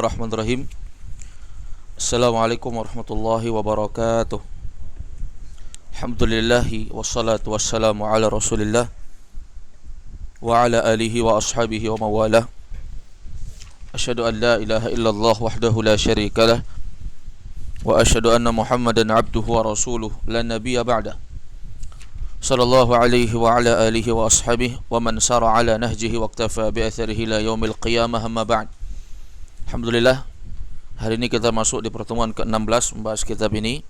Bismillahirrahmanirrahim. Assalamualaikum warahmatullahi wabarakatuh. Alhamdulillahi wassalatu wassalamu ala rasulillah wa ala alihi wa ashabihi wa mawalah. Asyhadu an la ilaha illallah wahdahu la syarika lah wa asyhadu anna Muhammadan abduhu wa rasuluh la nabiyya ba'dah. Sallallahu alaihi wa ala alihi wa ashabihi wa man sara ala nahjihi wa iktafa bi atharihi la yaumil qiyamah, amma ba'd. Alhamdulillah, hari ini kita masuk di pertemuan ke-16 membahas kitab ini.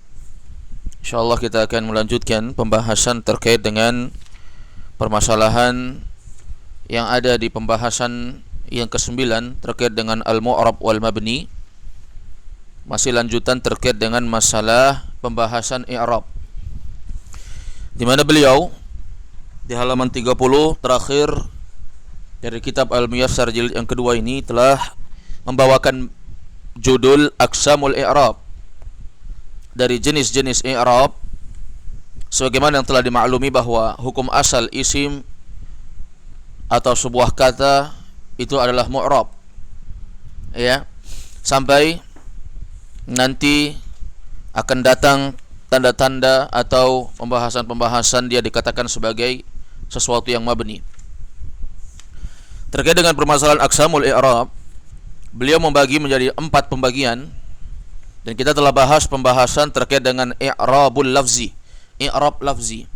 InsyaAllah kita akan melanjutkan pembahasan terkait dengan permasalahan yang ada di pembahasan yang ke-9 terkait dengan al-mu'rab wal mabni. Masih lanjutan terkait dengan masalah pembahasan i'rab, di mana beliau di halaman 30 terakhir dari kitab Al-Muyassar jilid yang kedua ini telah membawakan judul Aqsamul I'rab, dari jenis-jenis i'rab, sebagaimana yang telah dimaklumi bahwa hukum asal isim atau sebuah kata itu adalah mu'rab, ya, sampai nanti akan datang tanda-tanda atau pembahasan-pembahasan dia dikatakan sebagai sesuatu yang mabni. Terkait dengan permasalahan Aqsamul I'rab, beliau membagi menjadi 4 pembagian, dan kita telah bahas pembahasan terkait dengan i'rabul lafzi, i'rab lafzi.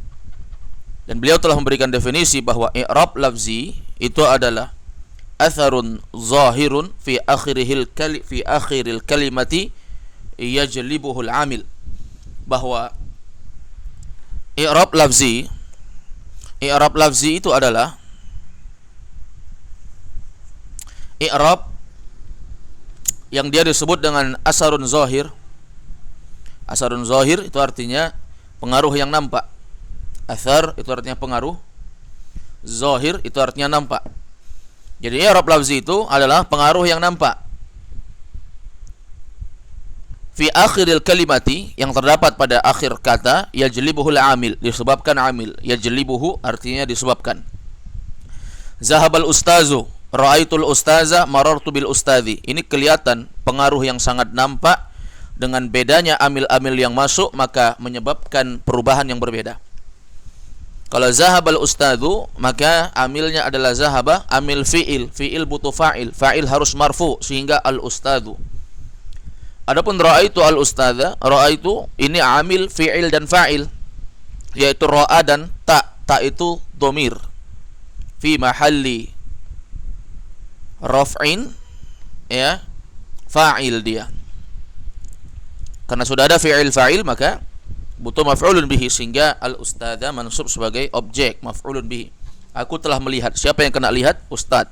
Dan beliau telah memberikan definisi bahwa i'rab lafzi itu adalah atharun zahirun fi akhiril kalimati yajlibuhul amil, bahwa i'rab lafzi itu adalah i'rab yang dia disebut dengan asarun zahir. Asarun zahir itu artinya pengaruh yang nampak. Asar itu artinya pengaruh, zahir itu artinya nampak. Jadi i'rab lafzi itu adalah pengaruh yang nampak. Fi akhiril kalimati, yang terdapat pada akhir kata, yajlibuhul amil, disebabkan amil. Yajlibuhu artinya disebabkan. Zahabal ustazu, ra'aitul ustaza, marartu bil ustadzi. Ini kelihatan pengaruh yang sangat nampak. Dengan bedanya amil-amil yang masuk, maka menyebabkan perubahan yang berbeda. Kalau zahabal ustadzu, maka amilnya adalah zahaba, amil fi'il. Fi'il butuh fa'il. Fa'il harus marfu, sehingga al ustadzu. Adapun ra'aitu al ustadza, ra'aitu ini amil fi'il dan fa'il, yaitu ra'a dan ta. Ta itu dhamir fi mahalli raf'in, ya, fa'il dia. Karena sudah ada fi'il fa'il, maka butuh maf'ulun bihi, sehingga al-ustadza mansub sebagai objek maf'ulun bihi. Aku telah melihat. Siapa yang kena lihat? Ustad.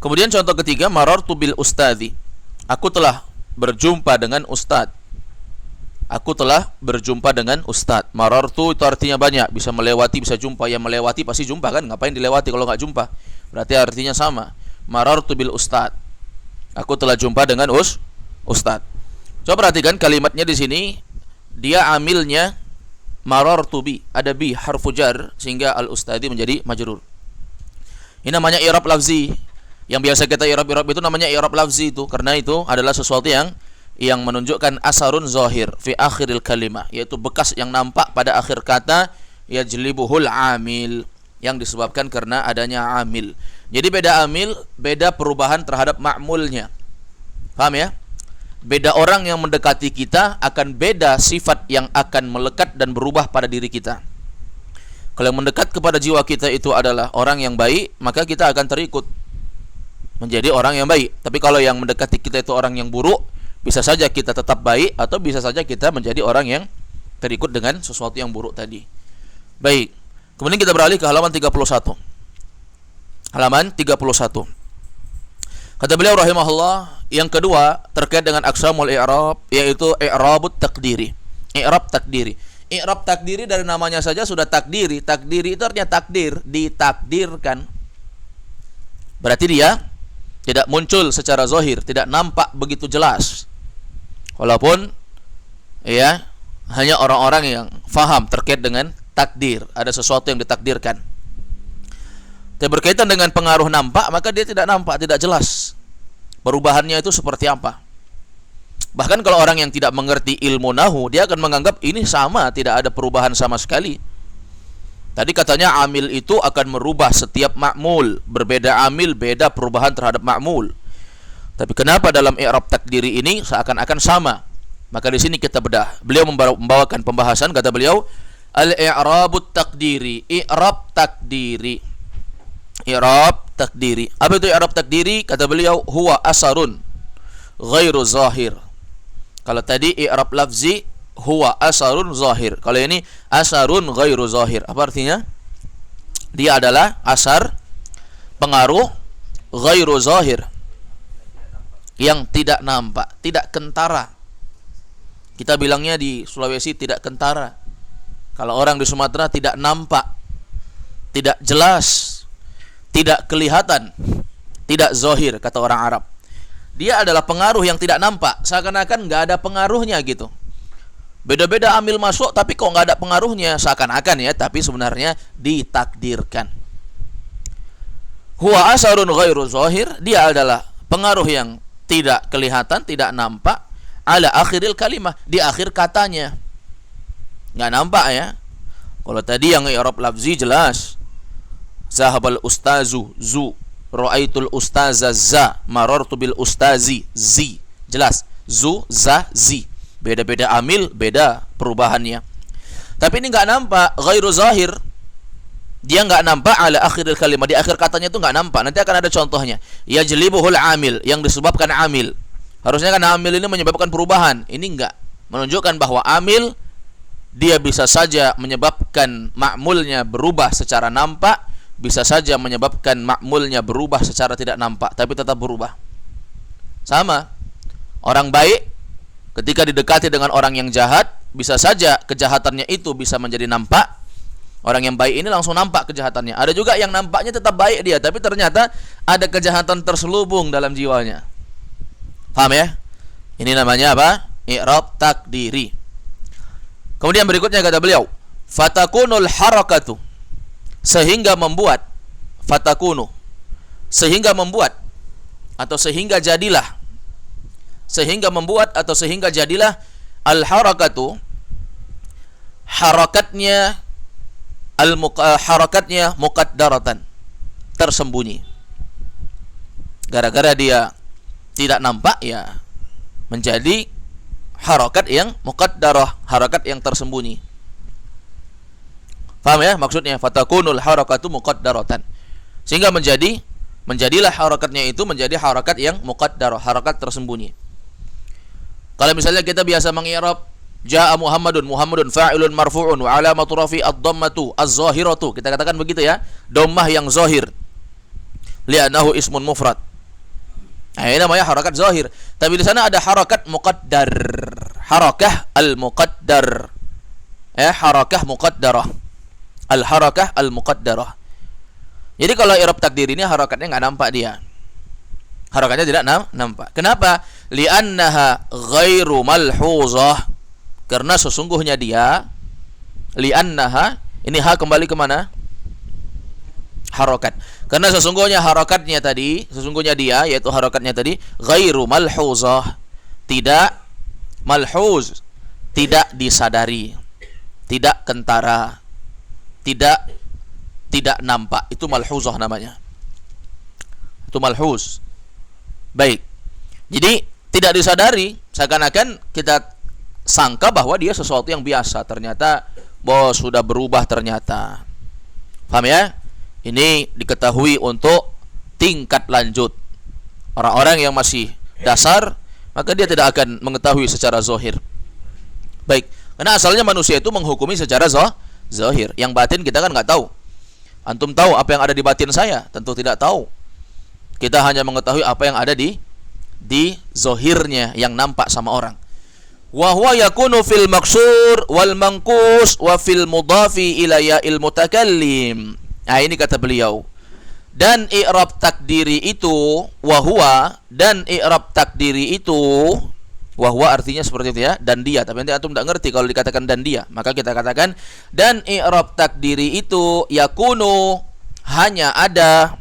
Kemudian contoh ketiga, marartu bil ustadzi. Aku telah berjumpa dengan ustad. Aku telah berjumpa dengan ustad. Marartu itu artinya banyak, bisa melewati, bisa jumpa. Yang melewati pasti jumpa kan? Ngapain dilewati kalau nggak jumpa? Berarti artinya sama. Marartu bil ustad. Aku telah jumpa dengan ustad. Coba perhatikan kalimatnya di sini. Dia amilnya marartu bi, ada bi harfu jar, sehingga al ustadi menjadi majrur. Ini namanya i'rab lafzi. Yang biasa kita i'rab itu namanya i'rab lafzi itu, karena itu adalah sesuatu yang menunjukkan asarun zahir fi akhiril kalimah, yaitu bekas yang nampak pada akhir kata, yajlibuhul amil, yang disebabkan karena adanya amil. Jadi beda amil, beda perubahan terhadap ma'mulnya. Paham ya? Beda orang yang mendekati kita akan beda sifat yang akan melekat dan berubah pada diri kita. Kalau yang mendekat kepada jiwa kita itu adalah orang yang baik, maka kita akan terikut menjadi orang yang baik. Tapi kalau yang mendekati kita itu orang yang buruk, bisa saja kita tetap baik, atau bisa saja kita menjadi orang yang terikut dengan sesuatu yang buruk tadi. Baik. Kemudian kita beralih ke halaman 31. Halaman 31. Kata beliau rahimahullah, yang kedua terkait dengan aqsamul i'rab, yaitu i'rabut takdiri. I'rab takdiri. I'rab takdiri dari namanya saja sudah takdiri. Takdiri itu artinya takdir, ditakdirkan. Berarti dia tidak muncul secara zahir, tidak nampak begitu jelas. Walaupun ya hanya orang-orang yang faham terkait dengan takdir, ada sesuatu yang ditakdirkan. Tapi berkaitan dengan pengaruh nampak, maka dia tidak nampak, tidak jelas. Perubahannya itu seperti apa? Bahkan kalau orang yang tidak mengerti ilmu nahu, dia akan menganggap ini sama, tidak ada perubahan sama sekali. Tadi katanya amil itu akan merubah setiap ma'mul. Berbeda amil, beda perubahan terhadap ma'mul. Tapi kenapa dalam i'rab takdiri ini seakan-akan sama? Maka di sini kita bedah. Beliau membawakan pembahasan, kata beliau, al-i'rabut takdiri, i'rab takdiri. I'rab takdiri. Apa itu i'rab takdiri? Kata beliau, huwa asarun ghairu zahir. Kalau tadi i'rab lafzi huwa asarun zahir. Kalau ini asarun ghairu zahir. Apa artinya? Dia adalah asar, pengaruh ghairu zahir, yang tidak nampak, tidak kentara. Kita bilangnya di Sulawesi tidak kentara. Kalau orang di Sumatera tidak nampak, tidak jelas, tidak kelihatan, tidak zahir, kata orang Arab. Dia adalah pengaruh yang tidak nampak, seakan-akan nggak ada pengaruhnya gitu. Beda-beda amil masuk, tapi kok nggak ada pengaruhnya, seakan-akan ya, tapi sebenarnya ditakdirkan. Huwa asarun ghairu zahir, dia adalah pengaruh yang tidak kelihatan, tidak nampak, ala akhiril kalimah, di akhir katanya. Nggak nampak ya. Kalau tadi yang i'rab lafzi jelas, zahabal ustazu zu, ra'aitul ustaza za, marartu bil ustazi zi, jelas zu za zi. Beda-beda amil, beda perubahannya. Tapi ini nggak nampak, ghairu zahir. Dia nggak nampak ala akhiril kalimah, di akhir katanya itu nggak nampak. Nanti akan ada contohnya. Yajlibuhul amil, yang disebabkan amil. Harusnya kan amil ini menyebabkan perubahan. Ini enggak, menunjukkan bahwa amil dia bisa saja menyebabkan ma'mulnya berubah secara nampak, bisa saja menyebabkan ma'mulnya berubah secara tidak nampak, tapi tetap berubah. Sama, orang baik ketika didekati dengan orang yang jahat, bisa saja kejahatannya itu bisa menjadi nampak. Orang yang baik ini langsung nampak kejahatannya. Ada juga yang nampaknya tetap baik dia, tapi ternyata ada kejahatan terselubung dalam jiwanya. Paham ya? Ini namanya apa? I'rab takdiri. Kemudian berikutnya kata beliau, fatakunul harakatu, sehingga membuat, fatakunu, sehingga membuat, atau sehingga jadilah, sehingga membuat atau sehingga jadilah al harakatu, harakatnya harakatnya muqaddaratan, tersembunyi. Gara-gara dia tidak nampak, ya menjadi harakat yang muqaddarah, harakat yang tersembunyi. Paham ya maksudnya? Fatakunul harakatu muqaddaratan, sehingga menjadilah harakatnya itu menjadi harakat yang muqaddarah, harakat tersembunyi. Kalau misalnya kita biasa mengi'rab Ja'a Muhammadun fa'ilun marfu'un wa alamatu rafi ad-dhammatu az-zahiratu, kita katakan begitu ya, dhammah yang zahir, li'annahu ismun mufrad. Nah, ini namanya harakat zahir. Tapi di sana ada harakat muqaddar, harakah al-muqaddar, harakah muqaddarah, al-harakah al-muqaddarah. Jadi kalau i'rab takdir ini harakatnya nggak nampak dia, harakatnya tidak nampak. Kenapa? Li'annaha ghairu malhuzah, karena sesungguhnya dia, li'annaha, ini ha kembali kemana? Harakat. Karena sesungguhnya harakatnya tadi, sesungguhnya dia, yaitu harakatnya tadi, ghairu malhuzah, tidak malhuz, tidak disadari, tidak kentara, tidak nampak. Itu malhuzah namanya. Itu malhuz. Baik. Jadi tidak disadari, seakan-akan kita sangka bahwa dia sesuatu yang biasa, ternyata sudah berubah ternyata. Paham ya? Ini diketahui untuk tingkat lanjut. Orang-orang yang masih dasar, maka dia tidak akan mengetahui secara zahir. Baik, karena asalnya manusia itu menghukumi secara zahir. Yang batin kita kan nggak tahu. Antum tahu apa yang ada di batin saya? Tentu tidak tahu. Kita hanya mengetahui apa yang ada di zahirnya, yang nampak sama orang. Wa huwa yakunu fil maksur wal manqus wa fil mudafi ila ya'il mutakallim. Nah, ini kata beliau. Dan i'rab takdiri itu, wa huwa, dan i'rab takdiri itu, wa huwa artinya seperti itu ya, dan dia. Tapi nanti antum tidak ngerti kalau dikatakan dan dia. Maka kita katakan dan i'rab takdiri itu yakunu, hanya ada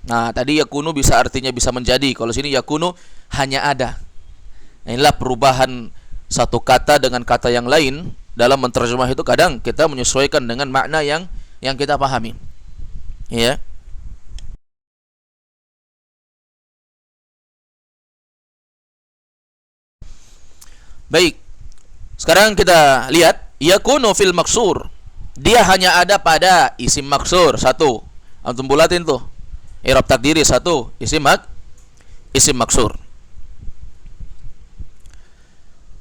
Nah, tadi yakunu bisa artinya bisa menjadi. Kalau sini yakunu hanya ada. Nah, inilah perubahan satu kata dengan kata yang lain dalam menterjemah itu kadang kita menyesuaikan dengan makna yang kita pahami. Ya. Baik. Sekarang kita lihat yakunu fil maksur. Dia hanya ada pada isim maksur satu. Antum bulatin tuh. I'rab takdiri satu, isim maksur.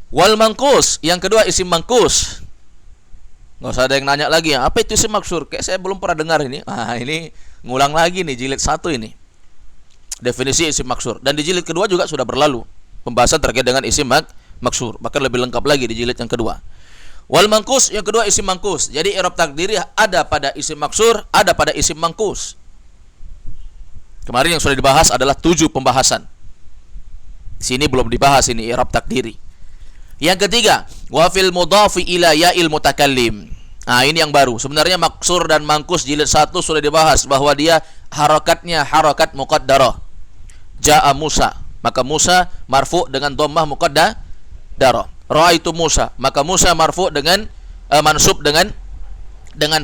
Wal mangkus, yang kedua isim mangkus. Nggak usah ada yang nanya lagi, apa itu isim maksur? Kayak saya belum pernah dengar ini. Ah, ini ngulang lagi nih jilid 1 ini. Definisi isim maksur. Dan di jilid kedua juga sudah berlalu pembahasan terkait dengan isim maksur. Bahkan lebih lengkap lagi di jilid yang kedua. Wal mangkus, yang kedua isim mangkus. Jadi i'rab takdiri ada pada isim maksur, ada pada isim mangkus. Kemarin yang sudah dibahas adalah 7 pembahasan. Sini belum dibahas ini i'rab takdiri. Yang ketiga, wa fil mudhafi ila ya'il mutakallim. Nah, ini yang baru. Sebenarnya maksur dan mangkus jilid 1 sudah dibahas bahwa dia harakatnya harakat muqaddarah. Ja'a Musa, maka Musa marfu dengan dhammah muqaddarah. Ra'aitu Musa, maka Musa marfu dengan mansub dengan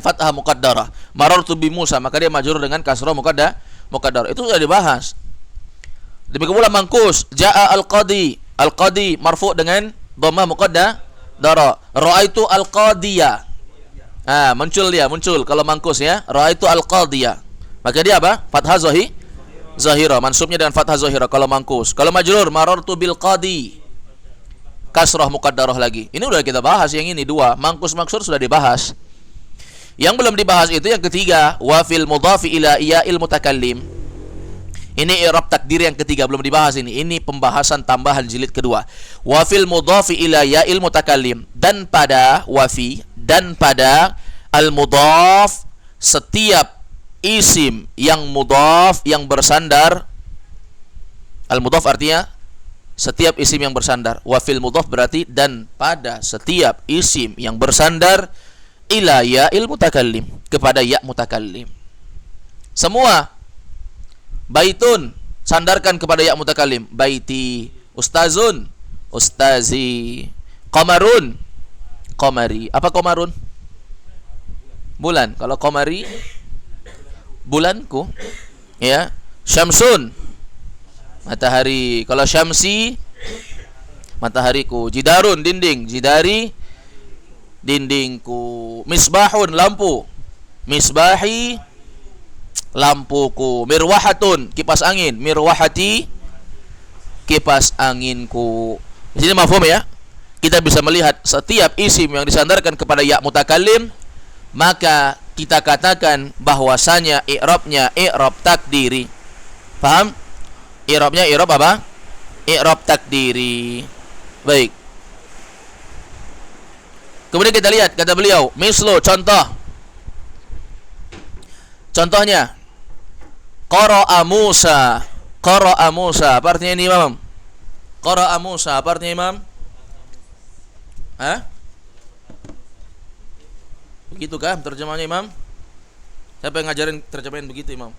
fathah muqaddarah. Marartu bi Musa, maka dia majrur dengan kasrah muqaddarah. Itu sudah dibahas. Demikian pula mangkus, ja'a al-qadi marfu dengan dhammah muqaddarah. Ra'aitu al-qadiyah. Ah, muncul kalau mangkus ya. Ra'aitu al-qadiyah. Maka dia apa? Fathah zahira, mansubnya dengan fathah zahira kalau mangkus. Kalau majrur, marartu bil qadi, kasrah muqaddarah lagi. Ini udah kita bahas yang ini 2. Mangkus maksur sudah dibahas. Yang belum dibahas itu yang ketiga, wa fil mudhafi ila ya'il mutakallim. Ini i'rab takdir yang ketiga belum dibahas ini. Ini pembahasan tambahan jilid kedua. Wa fil mudhafi ila ya'il mutakallim, dan pada wafi dan pada al mudhaf, setiap isim yang mudhaf yang bersandar. Al mudhaf artinya setiap isim yang bersandar. Wa fil mudhaf berarti dan pada setiap isim yang bersandar ila ya'il mutakallim, kepada ya mutakallim. Semua baitun sandarkan kepada ya mutakallim. Baiti, ustazun, ustazi, qamarun, qamari. Apa qamarun? Bulan. Kalau qamari bulanku, ya. Syamsun, matahari. Kalau syamsi, matahariku. Jidarun, dinding. Jidari, dindingku. Misbahun, lampu. Misbahi, lampuku. Mirwahatun, kipas angin. Mirwahati, kipas anginku. Di sini mafhum ya. Kita bisa melihat setiap isim yang disandarkan kepada ya mutakallim, maka kita katakan bahwasanya i'rabnya i'rab takdiri. Paham? I'rabnya i'rab apa? I'rab takdiri. Baik. Kemudian kita lihat kata beliau, mislu, contoh. Contohnya, qara'a Musa. Qara'a Musa, apa artinya ini, Imam? Qara'a Musa, apa artinya, Imam? Hah? Begitukah terjemahannya, Imam? Siapa yang ngajarin terjemahan begitu, Imam?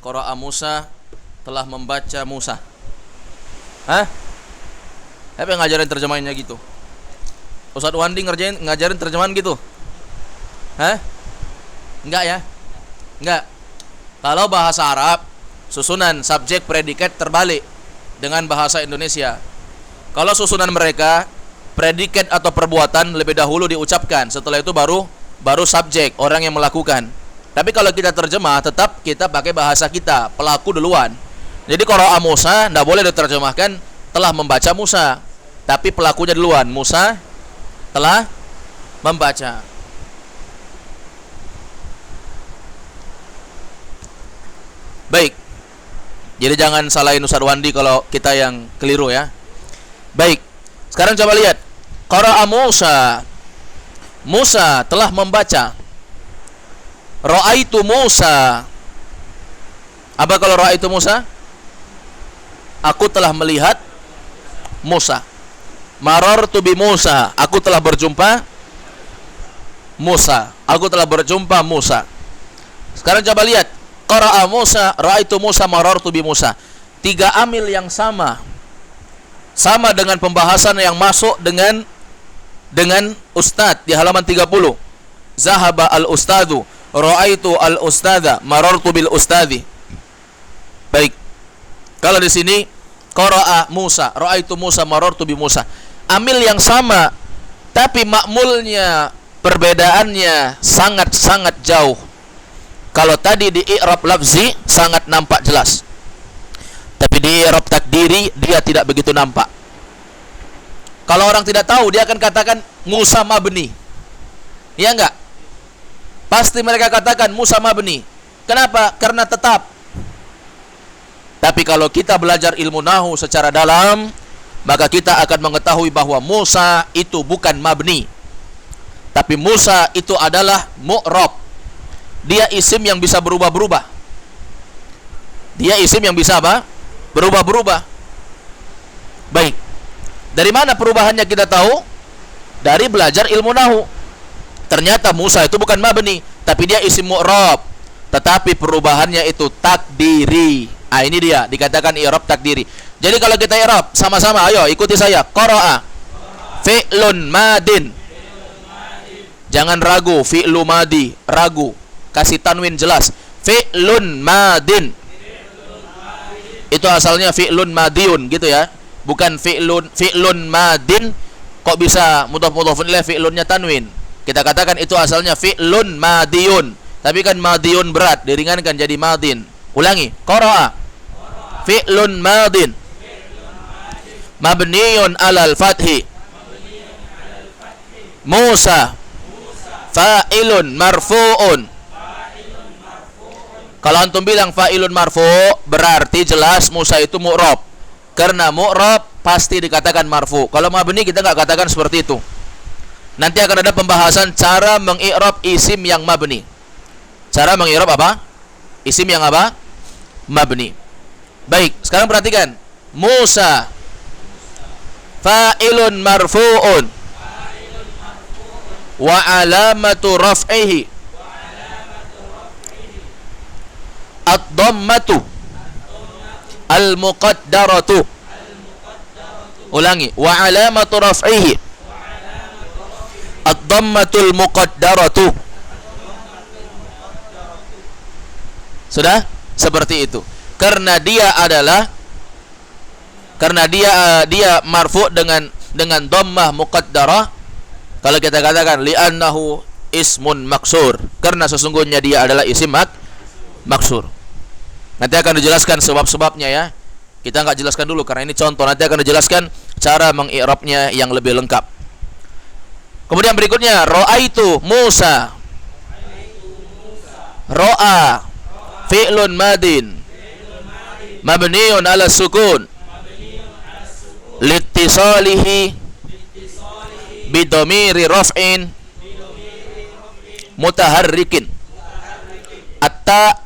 Qara'a Musa, telah membaca Musa. Hah? Siapa yang ngajarin terjemahannya gitu? Ustaz Wandi ngajarin terjemahan gitu? Hah? Enggak ya? Enggak. Kalau bahasa Arab, susunan subjek predikat terbalik dengan bahasa Indonesia. Kalau susunan mereka, predikat atau perbuatan lebih dahulu diucapkan, setelah itu baru subjek, orang yang melakukan. Tapi kalau kita terjemah, tetap kita pakai bahasa kita, pelaku duluan. Jadi qara'a Musa tidak boleh diterjemahkan telah membaca Musa, tapi pelakunya duluan. Musa telah membaca. Baik. Jadi jangan salahin Ustaz Wandi kalau kita yang keliru ya. Baik. Sekarang coba lihat. Qara'a Musa. Musa telah membaca. Ra'aitu Musa. Apa kalau ra'aitu Musa? Aku telah melihat Musa. Marartu bi Musa. Aku telah berjumpa Musa. Aku telah berjumpa Musa. Sekarang coba lihat. qara'a Musa, ra'aitu Musa, marartu bi Musa. 3 amil yang sama dengan pembahasan yang masuk dengan ustad di halaman 30. Zahaba al-ustadu, ra'aitu al-ustada, marartu bil ustadi. Baik. Kalau di sini qara'a Musa, ra'aitu Musa, marartu bi Musa. Amil yang sama, tapi makmulnya, perbedaannya sangat-sangat jauh. Kalau tadi di i'rab lafzi sangat nampak jelas, tapi di i'rab takdiri dia tidak begitu nampak. Kalau orang tidak tahu, dia akan katakan Musa mabni. Ya enggak? Pasti mereka katakan Musa mabni. Kenapa? Karena tetap. Tapi kalau kita belajar ilmu nahu secara dalam, maka kita akan mengetahui bahwa Musa itu bukan mabni, tapi Musa itu adalah mu'rab. Dia isim yang bisa berubah-berubah. Dia isim yang bisa apa? Berubah-berubah. Baik. Dari mana perubahannya kita tahu? Dari belajar ilmu nahu. Ternyata Musa itu bukan mabni, tapi dia isim mu'rab. Tetapi perubahannya itu takdiri. Ah, ini dia dikatakan i'rab takdiri. Jadi kalau kita i'rab sama-sama, ayo ikuti saya. Qara'a fi'lun madin. Jangan ragu, fi'lu madi, ragu. Kasih tanwin jelas. Fi'lun madin. Itu asalnya fi'lun madiun gitu ya. Bukan fi'lun madin. Kok bisa mudhaf-mudhafun ilaih fi'lunnya tanwin? Kita katakan itu asalnya fi'lun madiun. Tapi kan madiun berat, diringankan jadi madin. Ulangi. Qara'a fi'lun madin mabniun alal fathi. Musa fa'ilun marfu'un. Kalau antum bilang fa'ilun marfu', berarti jelas Musa itu mu'rab. Karena mu'rab pasti dikatakan marfu'. Kalau mabni kita nggak katakan seperti itu. Nanti akan ada pembahasan cara mengi'rab isim yang mabni. Cara mengi'rab apa? Isim yang apa? Mabni. Baik, sekarang perhatikan. Musa fa'ilun marfu'un wa alamatu raf'ihi ad-dhammatu al-muqaddaratu. Ulangi. Wa alamatu raf'ihi ad-dhammatul muqaddaratu. Sudah? Seperti itu. Karena dia marfu' dengan dhammah muqaddarah. Kalau kita katakan li'annahu ismun maksur, karena sesungguhnya dia adalah isim maksur. Nanti akan dijelaskan sebab-sebabnya ya. Kita nggak jelaskan dulu karena ini contoh. Nanti akan dijelaskan cara mengi'rabnya yang lebih lengkap. Kemudian berikutnya, ra'aitu Musa. Ra'a fi'lun madin mabniun ala sukun liittisalihi bidhamiri raf'in mutaharrikin. Atta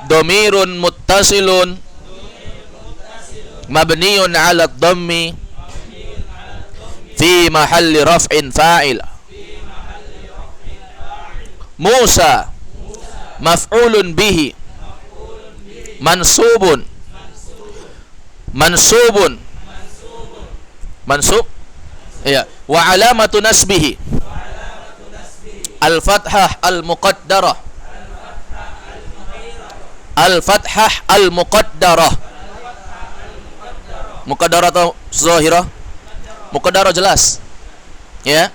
dhamirun muttasilun mabniun ala dhammi fi mahalli raf'in fa'il. Musa maf'ulun bihi mansub ya, wa alamatu nasbihi al-fathah al-muqaddarah muqaddarah atau zahirah? Muqaddarah jelas ya,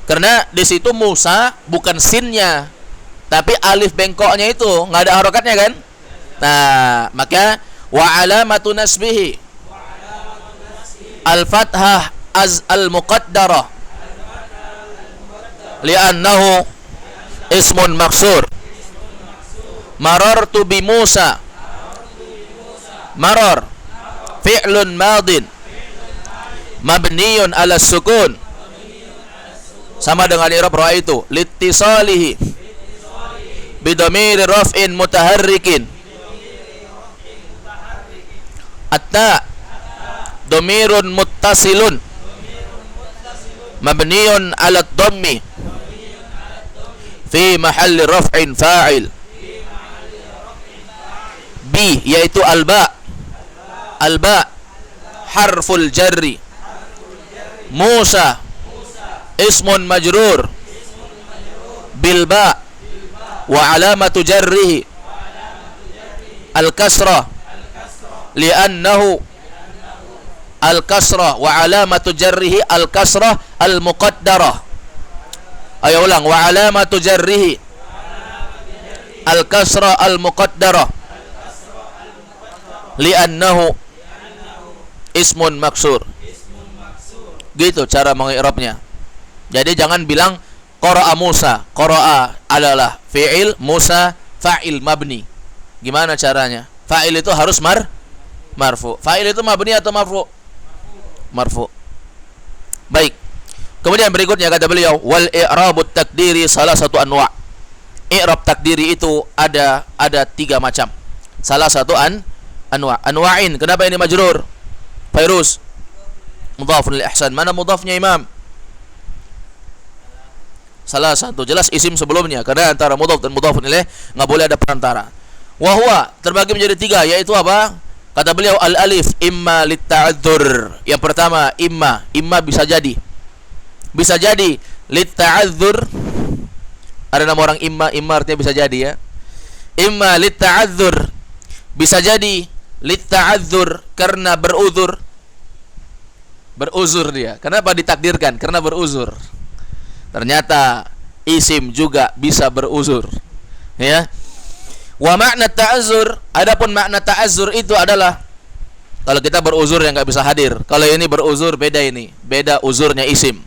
karena di situ Musa bukan sinnya, tapi alif bengkoknya itu nggak ada harokatnya kan. Nah, maka wa alamatu nasbihi al-fathah al-muqaddarah li'annahu ismun maksur. Marartu bi Musa. Marar fi'lun madin mabniun ala sukun, sama dengan i'rab ra'aitu liittisalihi bidhamiri raf'in mutaharrikin. Atta dhamirun muttasilun mabniun ala dhammi fi mahalli raf'in fa'il. bi yaitu al-ba. Al-ba harful jarri. Musa ismun majrur bil ba wa alamatu jarrihi al-kasrah li'annahu al-kasrah wa alamatu jarrihi al-kasrah al-muqaddarah. Ayo ulang, wa alamatu jarrihi al-kasrah al-muqaddarah li'annahu ismun maksur. Gitu cara mengi'rabnya. Jadi jangan bilang qara'a Musa. Qara'a adalah fi'il, Musa fa'il mabni. Gimana caranya? Fa'il itu harus marfu. Fa'il itu mabni atau marfu? Marfu. Baik. Kemudian berikutnya kata beliau, wal i'rabut takdiri salah satu anwa'. I'rab takdiri itu ada 3 macam. Salah satu anwa'. Anwa'in. Kenapa ini majrur? Fairuz. Mudhafun lil ihsan. Mana mudhafnya Imam? Salah satu, jelas isim sebelumnya, karena antara mudhaf dan mudhafun ilaih enggak boleh ada perantara. Wa huwa terbagi menjadi 3, yaitu apa? Kata beliau al alif imma litta'adzur. Yang pertama imma bisa jadi. Bisa jadi litta'adzur. Ada nama orang imma artinya bisa jadi ya. Imma litta'adzur. Bisa jadi litta'adzur karena beruzur. Beruzur dia. Kenapa ditakdirkan? Karena beruzur. Ternyata isim juga bisa beruzur. Ya. Wa makna ta'azzur, adapun makna ta'azzur itu adalah kalau kita beruzur yang enggak bisa hadir. Kalau ini beruzur beda ini. Beda uzurnya isim.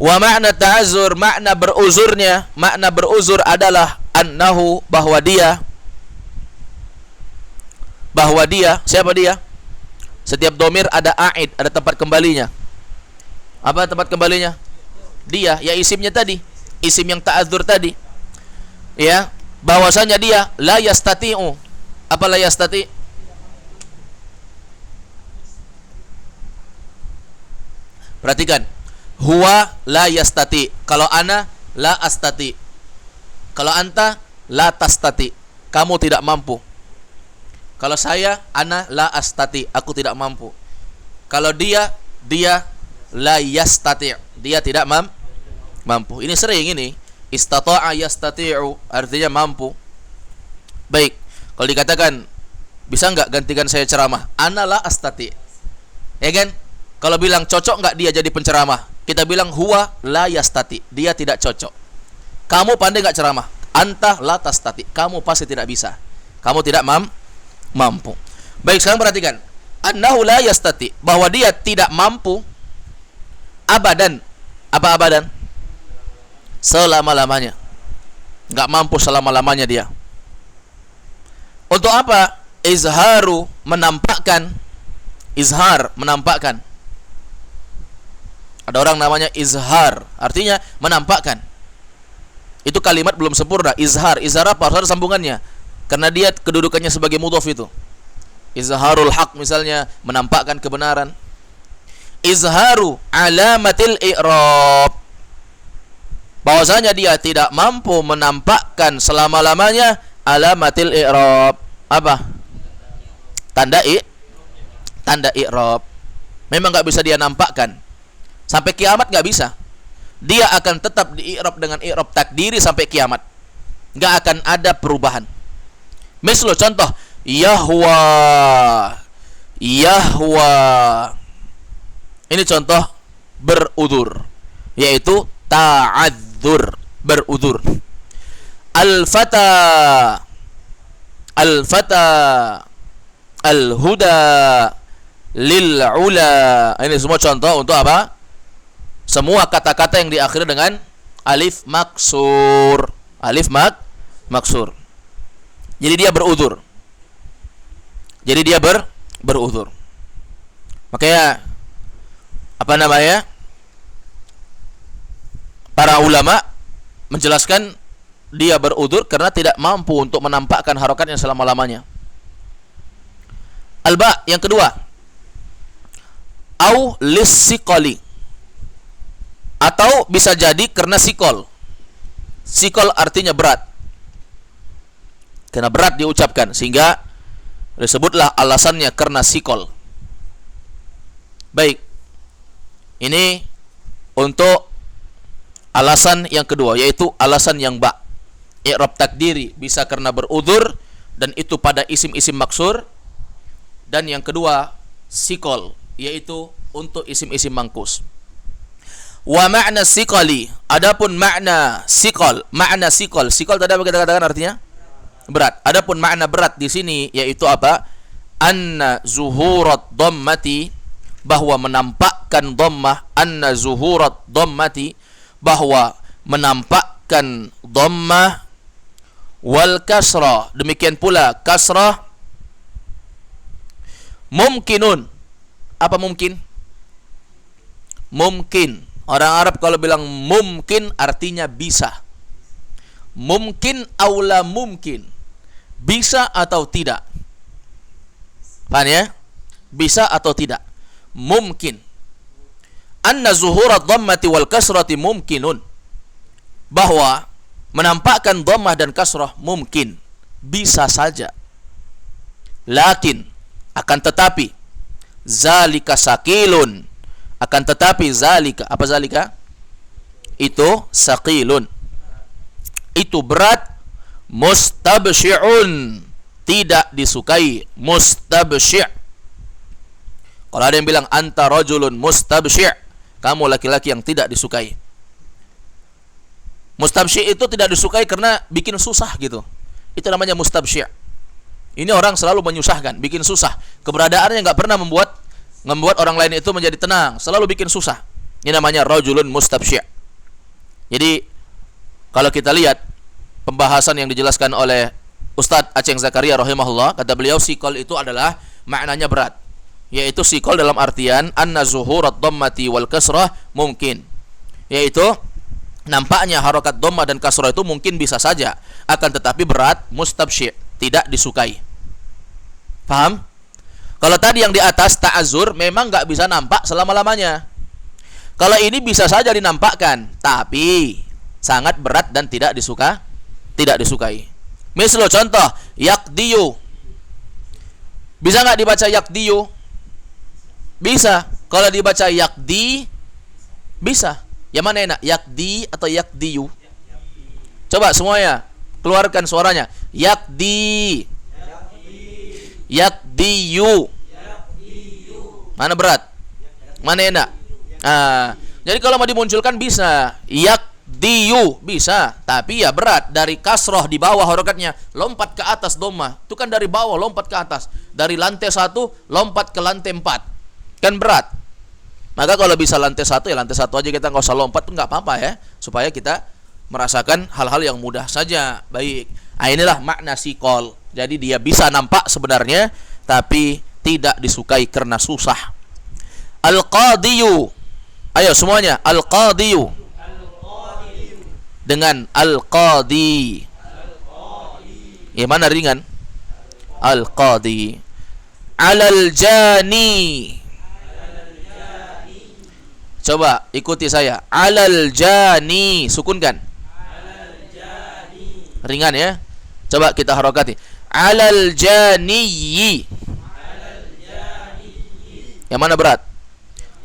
Wa makna ta'azzur, makna beruzur adalah annahu bahwa dia siapa dia? Setiap domir ada a'id, ada tempat kembalinya. Apa tempat kembalinya? Dia, ya isimnya tadi. Isim yang ta'adzur tadi. Ya, bahwasanya dia la yastati'u. Apa la yastati'? Perhatikan. Huwa la yastati'. Kalau ana la astati'. Kalau anta la tastati'. Kamu tidak mampu. Kalau saya, ana la astati, aku tidak mampu. Kalau dia la yastati, dia tidak mampu. Ini sering ini. Istata'a yastati'u artinya mampu. Baik, kalau dikatakan bisa enggak gantikan saya ceramah? Ana la astati. Ya kan? Kalau bilang cocok enggak dia jadi penceramah? Kita bilang huwa la yastati, dia tidak cocok. Kamu pandai enggak ceramah? Anta la tastati, kamu pasti tidak bisa. Kamu tidak mampu. Baik, sekarang perhatikan. Annahu la yastati, bahwa dia tidak mampu abadan. Apa abadan? Selama-lamanya. Enggak mampu selama-lamanya dia. Untuk apa? Izharu, menampakkan. Izhar, menampakkan. Ada orang namanya izhar, artinya menampakkan. Itu kalimat belum sempurna. Izhar apa? Harus ada sambungannya. Karena dia kedudukannya sebagai mudhaf itu. Izharul haq misalnya, menampakkan kebenaran. Izharu alamatil i'rab, bahwasanya dia tidak mampu menampakkan selama-lamanya alamatil i'rab. Apa? Tanda i'rab. Memang enggak bisa dia nampakkan. Sampai kiamat enggak bisa. Dia akan tetap di i'rab dengan i'rab takdiri sampai kiamat. Enggak akan ada perubahan. Misal contoh Yahwa. Ini contoh berudzur, yaitu ta'adzur, berudzur. Al-fata, al-huda, lil-ula. Ini semua contoh untuk apa? Semua kata-kata yang diakhiri dengan alif maksur. Maksur. Jadi dia berudzur. Berudzur. Makanya apa namanya? Para ulama menjelaskan dia berudzur karena tidak mampu untuk menampakkan harokatnya selama-lamanya. Alba yang kedua, au lissiqali, atau bisa jadi karena sikol. Sikol artinya berat. Karena berat diucapkan sehingga Disebutlah alasannya karena sikol. Baik. Ini untuk alasan yang kedua, yaitu alasan yang ba. I'rab takdiri bisa karena berudzur dan itu pada isim-isim maksur. Dan yang kedua, sikol, yaitu untuk isim-isim mangkus. Wa ma'na sikali, adapun makna sikol, sikol tadi apa kita katakan artinya? Berat. Adapun makna berat di sini yaitu apa? Anna zuhurat dhammati, bahwa menampakkan dhammah, anna zuhurat dhammati, bahwa menampakkan dhammah, wal kasrah, demikian pula kasrah, mumkinun. Apa mungkin? Mungkin. Orang Arab kalau bilang mungkin artinya bisa. Mungkin aula mungkin. Bisa atau tidak. Paham ya? Bisa atau tidak. Mungkin. Anna zuhurat dhammati wal kasrati mumkinun. Bahwa menampakkan dhammah dan kasrah mungkin. Bisa saja. Lakin, akan tetapi, zalika sakilun. Akan tetapi zalika, apa zalika? Itu saqilun. Itu berat, mustabsyi'un, tidak disukai, mustabsyi'. Kalau ada yang bilang anta rajulun mustabsyi', kamu laki-laki yang tidak disukai. Mustabsyi' itu tidak disukai karena bikin susah gitu. Itu namanya mustabsyi'. Ini orang selalu menyusahkan, bikin susah. Keberadaannya nggak pernah membuat orang lain itu menjadi tenang, selalu bikin susah. Ini namanya rajulun mustabsyi'. Jadi kalau kita lihat pembahasan yang dijelaskan oleh Ustadz Aceng Zakaria rahimahullah, kata beliau sikol itu adalah maknanya berat, yaitu sikol dalam artian anna zuhurat dhammati wal kasrah mungkin, yaitu nampaknya harokat dhammah dan kasrah itu mungkin bisa saja, akan tetapi berat, mustabsyi', tidak disukai. Paham? Kalau tadi yang di atas ta'azur memang nggak bisa nampak selama-lamanya. Kalau ini bisa saja dinampakkan, tapi sangat berat dan tidak disukai. Misal contoh, yakdiyu. Bisa nggak dibaca yakdiyu? Bisa. Kalau dibaca yakdi, bisa. Yang mana enak? Yakdi atau yakdiyu? Coba semuanya keluarkan suaranya. Yakdi. Yakdiyu. Mana berat? Mana enak? Jadi kalau mau dimunculkan bisa. Yakdiyu bisa, tapi ya berat. Dari kasroh di bawah harokatnya, lompat ke atas dhammah. Itu kan dari bawah lompat ke atas. Dari lantai 1 lompat ke lantai 4. Kan berat. Maka kalau bisa lantai 1 ya lantai 1 aja, kita nggak usah lompat, tuh nggak apa-apa ya. Supaya kita merasakan hal-hal yang mudah saja. Baik. Inilah makna sikol. Jadi dia bisa nampak sebenarnya, tapi tidak disukai karena susah. Al-qadiyu. Ayo semuanya, al-qadiyu. Dengan al-qadi. Ya, mana ringan? Al-qadi. Alal jani. Coba ikuti saya. Alal jani, sukunkan. Ringan ya. Coba kita harokati. Alal janiyi. Yang mana berat?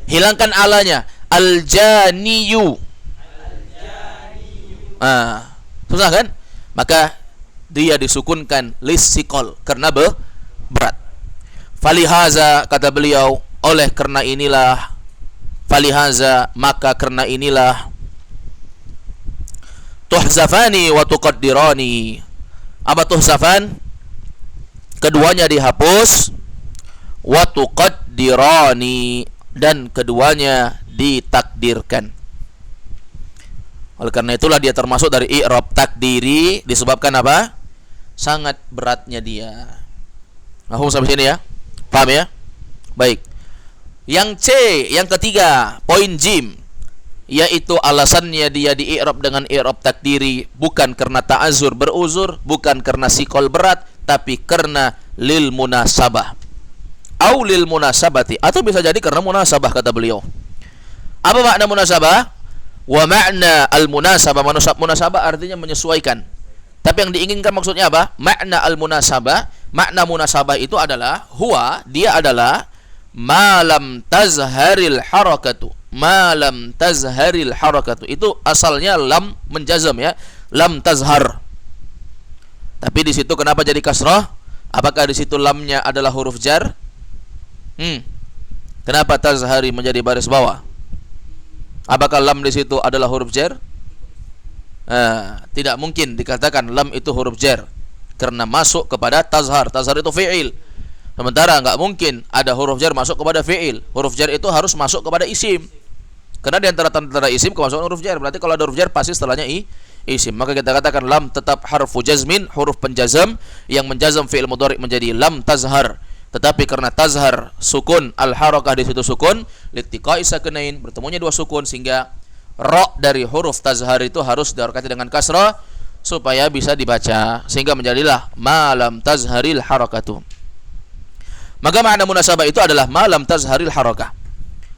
Hilangkan alanya. Al janiyu. Susah kan? Maka dia disukunkan lisikol karena berat. Falihaza, kata beliau, oleh karena inilah, falihaza, maka karena inilah, tuhzafani wa tuqaddirani. Apa tuhzafan? Keduanya dihapus, wa tuqaddirani, dan keduanya ditakdirkan. Oleh karena itulah dia termasuk dari i'rab takdiri, disebabkan apa? Sangat beratnya dia. Mahfum sampai sini ya? Paham ya? Baik. Yang C, yang ketiga, poin jim, yaitu alasannya dia di i'rab dengan i'rab takdiri bukan karena ta'azur beruzur, bukan karena sikol berat, tapi karena lil munasabah. Au lil munasabati, atau bisa jadi karena munasabah, kata beliau. Apa makna munasabah? Wa makna al munasabah, munasabah artinya menyesuaikan. Tapi yang diinginkan maksudnya apa? Makna al-munasabah, makna munasabah itu adalah huwa, dia adalah malam tazharil harakatu. Malam tazharil harakatu. Itu asalnya lam menjazam ya. Lam tazhar. Tapi di situ kenapa jadi kasrah? Apakah di situ lamnya adalah huruf jar? Kenapa tazhari menjadi baris bawah? Apakah lam di situ adalah huruf jar? Tidak mungkin dikatakan lam itu huruf jar karena masuk kepada tazhar. Tazhar itu fi'il. Sementara enggak mungkin ada huruf jar masuk kepada fi'il. Huruf jar itu harus masuk kepada isim. Karena di antara tanda-tanda isim kemasukan huruf jar. Berarti kalau ada huruf jar pasti setelahnya isim. Maka kita katakan lam tetap harfu jazmin, huruf penjazam yang menjazam fi'il mudhari menjadi lam tazhar. Tetapi karena tazhar sukun al-harakah di situ sukun, litiqa'i sakinain, bertemunya dua sukun sehingga ra dari huruf tazhar itu harus diharokati dengan kasrah supaya bisa dibaca, sehingga menjadilah malam tazharil harakatu. Maka makna munasabah itu adalah malam tazharil harakah.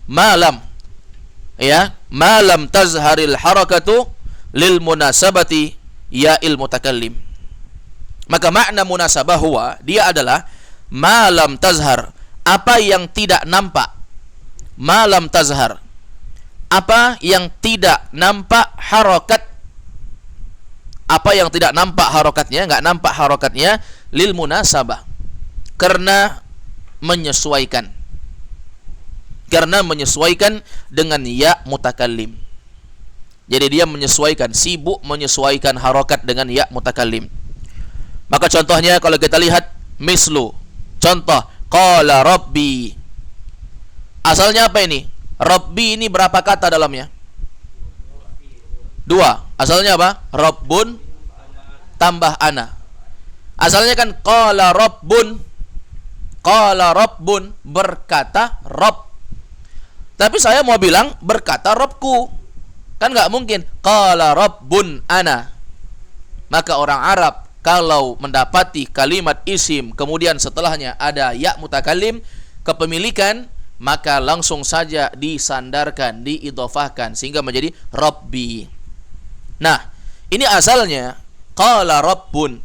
Malam ya, malam tazharil harakatu lil munasabati ya'il mutakallim. Maka makna munasabah huwa, dia adalah malam tazhar, apa yang tidak nampak. Malam tazhar, apa yang tidak nampak harokat, apa yang tidak nampak harokatnya, nggak nampak harokatnya, lil munasabah, karena menyesuaikan, dengan ya mutakallim. Jadi dia menyesuaikan, sibuk menyesuaikan harokat dengan ya mutakallim. Maka contohnya kalau kita lihat mislu, contoh qala rabbi, asalnya apa ini? Rabbi ini berapa kata dalamnya? Dua. Asalnya apa? Rabbun tambah ana. Asalnya kan qala rabbun, berkata Rabb. Tapi saya mau bilang berkata Rabbku. Kan nggak mungkin qala rabbun ana. Maka orang Arab kalau mendapati kalimat isim kemudian setelahnya ada ya mutakallim, kepemilikan, maka langsung saja disandarkan, diidhofahkan sehingga menjadi Rabbi. Nah, ini asalnya qala rabbun.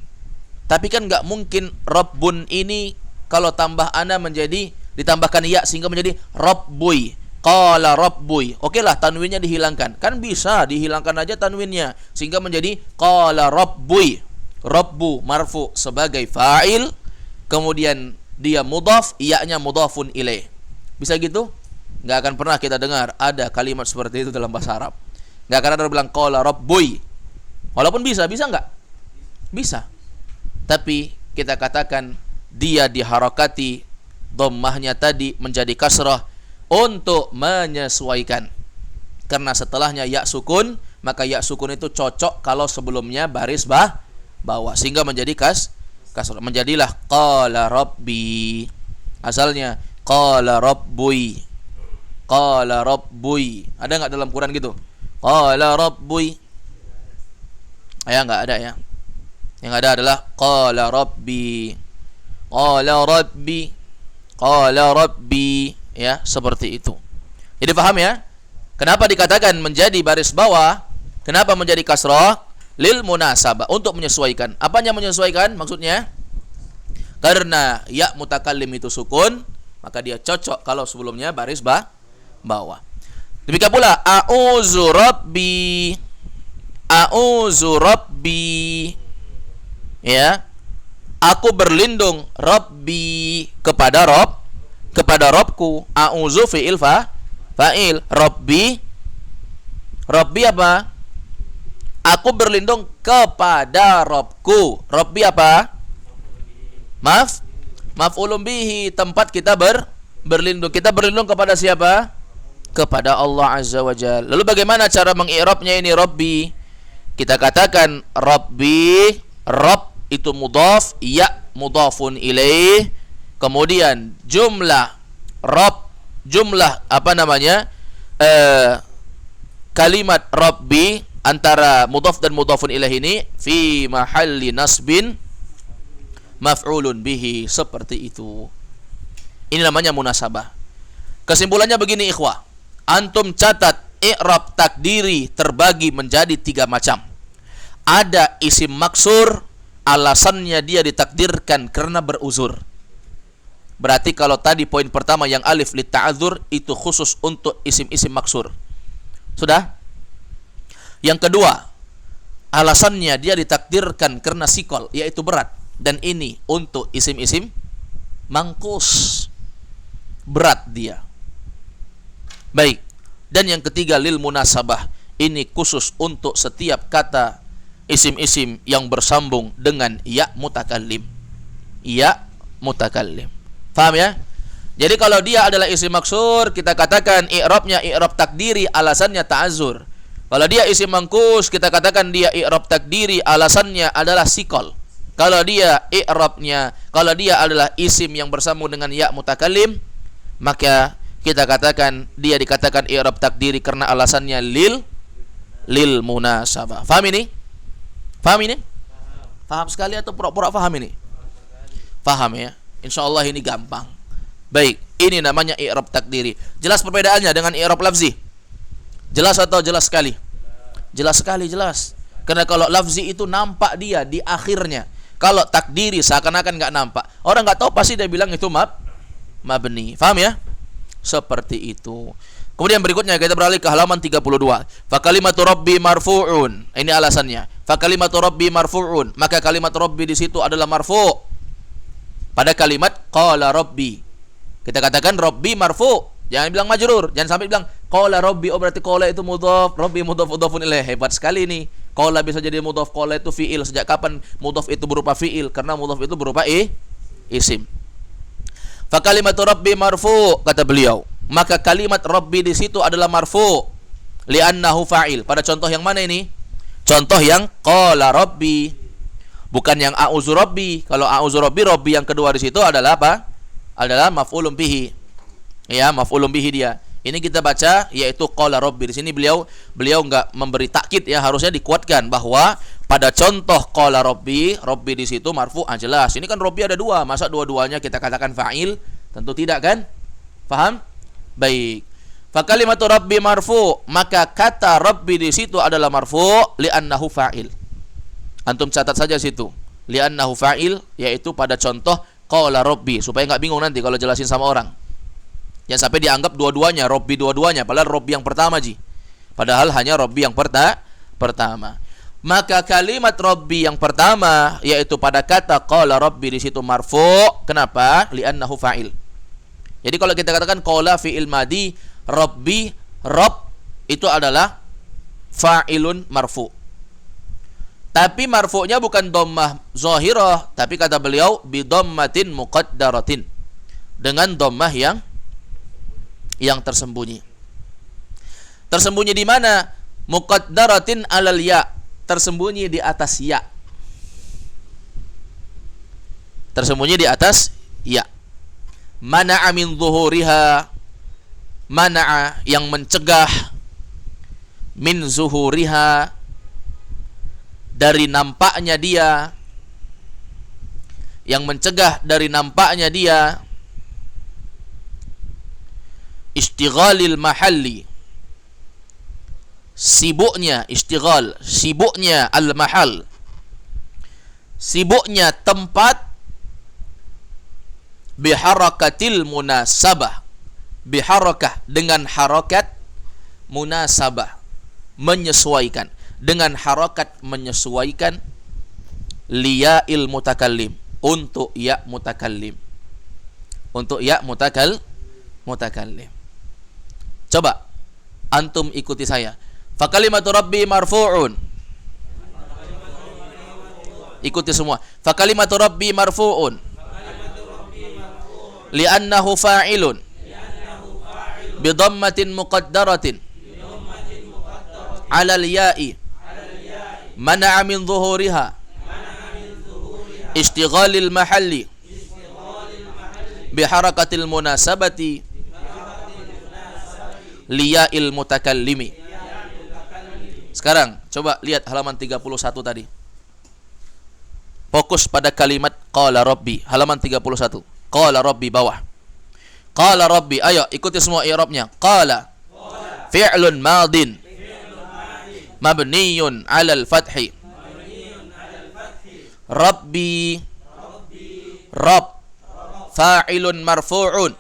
Tapi kan nggak mungkin Rabbun ini kalau tambah ana menjadi ditambahkan ya sehingga menjadi Rabbuy. Qala Rabbuy. Oke lah, tanwinnya dihilangkan. Kan bisa dihilangkan aja tanwinnya sehingga menjadi qala Rabbuy. Rabbu marfu sebagai fa'il, kemudian dia mudhaf, iya-nya mudhafun ilaih. Bisa gitu? Nggak akan pernah kita dengar ada kalimat seperti itu dalam bahasa Arab. Nggak akan ada orang bilang qala rabbuy. Walaupun bisa nggak? Bisa. Tapi kita katakan dia diharakati dhammahnya tadi menjadi kasrah untuk menyesuaikan. Karena setelahnya ya sukun, maka ya sukun itu cocok kalau sebelumnya baris bawah sehingga menjadi kasrah. Menjadilah qala rabbi. Asalnya qala rabbuy. Qala rabbuy. Ada enggak dalam Quran gitu? Qala rabbuy. Enggak ada ya. Yang ada adalah qala rabbi. Qala rabbi. Qala rabbi, ya, seperti itu. Jadi paham ya? Kenapa dikatakan menjadi baris bawah? Kenapa menjadi kasrah? Lil munasabah, untuk menyesuaikan. Apanya menyesuaikan? Maksudnya karena ya mutakallim itu sukun, maka dia cocok kalau sebelumnya baris bawah. Demikian pula a'udzu rabbi. A'udzu rabbi. Ya. Aku berlindung rabbi kepada Rabbku. A'udzu fi'il fa'il. Rabbi apa? Aku berlindung kepada Rabbku. Rabbi apa? Maf'ulun bihi, tempat kita berlindung. Kita berlindung kepada siapa? Kepada Allah Azza wa Jalla. Lalu bagaimana cara mengi'rabnya ini Rabbi? Kita katakan Rabbi, Rabb itu mudhaf, ya mudhafun ilaih. Kemudian jumlah Rabb, jumlah apa namanya? Kalimat Rabbi antara mudhaf dan mudhafun ilaih ini fi mahalli nasbin maf'ulun bihi, seperti itu. Ini namanya munasabah. Kesimpulannya begini ikhwah, antum catat i'rab takdiri terbagi menjadi 3 macam. ada isim maksur, alasannya dia ditakdirkan karena beruzur. Berarti kalau tadi poin pertama yang alif litta'adzur itu khusus untuk isim-isim maksur. Sudah? Yang kedua, alasannya dia ditakdirkan karena sikol, yaitu berat. Dan ini untuk isim-isim mangkus, berat dia. Baik. Dan yang ketiga, lil munasabah. Ini khusus untuk setiap kata isim-isim yang bersambung dengan ya mutakallim. Ya mutakallim. Faham ya? Jadi kalau dia adalah isim maksur, kita katakan i'rabnya i'rab takdiri, alasannya ta'azzur. Kalau dia isim mangkus, kita katakan dia i'rab takdiri, alasannya adalah sikol. Kalau dia adalah isim yang bersambung dengan ya mutakallim, maka kita katakan dia dikatakan i'rab takdiri karena alasannya lil munasabah. Faham ini? Faham ini? Faham sekali atau pura-pura faham ini? Faham ya? Insyaallah ini gampang. Baik, ini namanya i'rab takdiri. Jelas perbedaannya dengan i'rab lafzi? Jelas atau jelas sekali? Jelas sekali, jelas. Karena kalau lafzi itu nampak dia di akhirnya. Kalau takdiri seakan-akan enggak nampak. Orang enggak tahu pasti dia bilang itu mabni. Faham ya? Seperti itu. Kemudian berikutnya kita beralih ke halaman 32. Fa kalimatu rabbi marfu'un. Ini alasannya. Fa kalimatu rabbi marfu'un. Maka kalimat rabbi di situ adalah marfu'. Pada kalimat qala rabbi. Kita katakan rabbi marfu'. Jangan bilang majrur. Jangan sampai bilang qala rabbi. Oh berarti qala itu mudhaf, rabbi mudhaf mudhafun ilaih. Hebat sekali nih. Qala bisa jadi mudhaf, qala itu fi'il. Sejak kapan mudhaf itu berupa fi'il? Karena mudhaf itu berupa isim. Fa kalimatu rabbi marfu', kata beliau. Maka kalimat rabbi di situ adalah marfu'. Li'annahu fa'il. Pada contoh yang mana ini? Contoh yang qala rabbi. Bukan yang a'udzu rabbi. Kalau a'udzu rabbi, rabbi yang kedua di situ adalah apa? Adalah maf'ulun bihi. Ya, maf'ulun bihi dia. Ini kita baca yaitu qala rabbi. Di sini beliau enggak memberi takkid ya, harusnya dikuatkan bahwa pada contoh qala rabbi, rabbi di situ marfu', jelas. Ini kan rabbi ada dua, masa dua-duanya kita katakan fa'il? Tentu tidak kan? Paham? Baik. Fa kalimatu rabbi marfu', maka kata rabbi di situ adalah marfu' li'annahu fa'il. Antum catat saja situ. Li'annahu fa'il, yaitu pada contoh qala rabbi, supaya enggak bingung nanti kalau jelasin sama orang. Jangan sampai dianggap dua-duanya rabbi dua-duanya, padahal rabbi yang pertama ji. Padahal hanya rabbi yang pertama. Maka kalimat rabbi yang pertama yaitu pada kata qala rabbi di situ marfu'. Kenapa? Li'annahu fa'il. Jadi kalau kita katakan qala fi'il madi, rabbi rabb itu adalah fa'ilun marfu'. Tapi marfu'nya bukan dhammah zahirah, tapi kata beliau bi dhammatin muqaddaratin. Dengan dhammah yang tersembunyi. Tersembunyi di mana? Muqaddaratin alal ya. Tersembunyi di atas ya. Tersembunyi di atas ya. Mana'a min zuhuriha. Mana'a yang mencegah, min zuhuriha dari nampaknya dia, yang mencegah dari nampaknya dia, istighalil mahalli, sibuknya istighal, sibuknya al-mahal, sibuknya tempat, biharakatil munasabah, biharakah dengan harakat, munasabah menyesuaikan, dengan harakat menyesuaikan, liya'il mutakallim, untuk ya mutakallim, untuk ya mutakallim. Coba antum ikuti saya. Fa kalimatu rabbi marfu'un. Ikuti semua. Fa kalimatu rabbi marfu'un li'annahu fa'ilun bi dhammatin muqaddaratin 'ala al-ya'i mana'a min zuhuriha istighalil mahalli bi harakatil munasabati liya'il mutakallimi. Sekarang coba lihat halaman 31 tadi. Fokus pada kalimat qala rabbi, halaman 31. Qala rabbi bawah. Qala rabbi, ayo ikuti semua i'rabnya. Qala fi'lun madin mabniyun 'alal fathi Rabbi. Rabb. Fa'ilun marfu'un.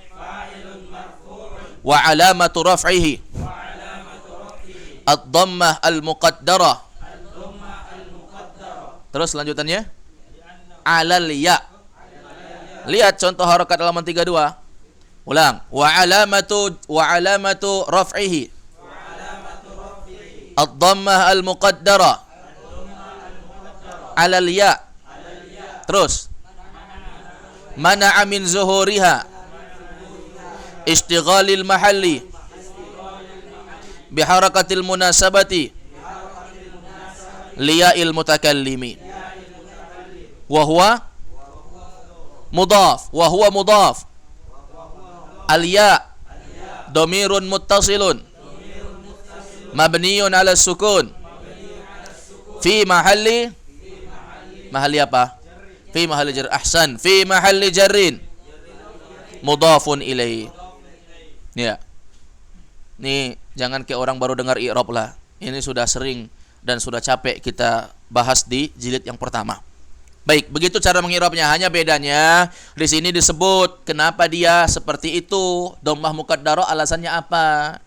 Wa alamatu raf'ihi ad-dhammah al-muqaddarah. Terus lanjutannya alal ya. Lihat contoh harakat halaman 32. Ulang. Wa alamatu raf'ihi ad-dhammah al-muqaddarah alal ya. Terus mana'a min zuhuriha istighalil mahalli biharakatil munasabati liya'il mutakallimi wa huwa mudhaf al ya dhamirun muttasilun mabniyun ala sukun fi mahalli apa? Fi mahalli jar. Ahsan. Fi mahalli jarrin mudhafun ilaihi. Ya. Nih, jangan kayak orang baru dengar i'rab lah. Ini sudah sering dan sudah capek kita bahas di jilid yang pertama. Baik, begitu cara mengi'rabnya. Hanya bedanya di sini disebut kenapa dia seperti itu. Dhammah muqaddarah alasannya apa?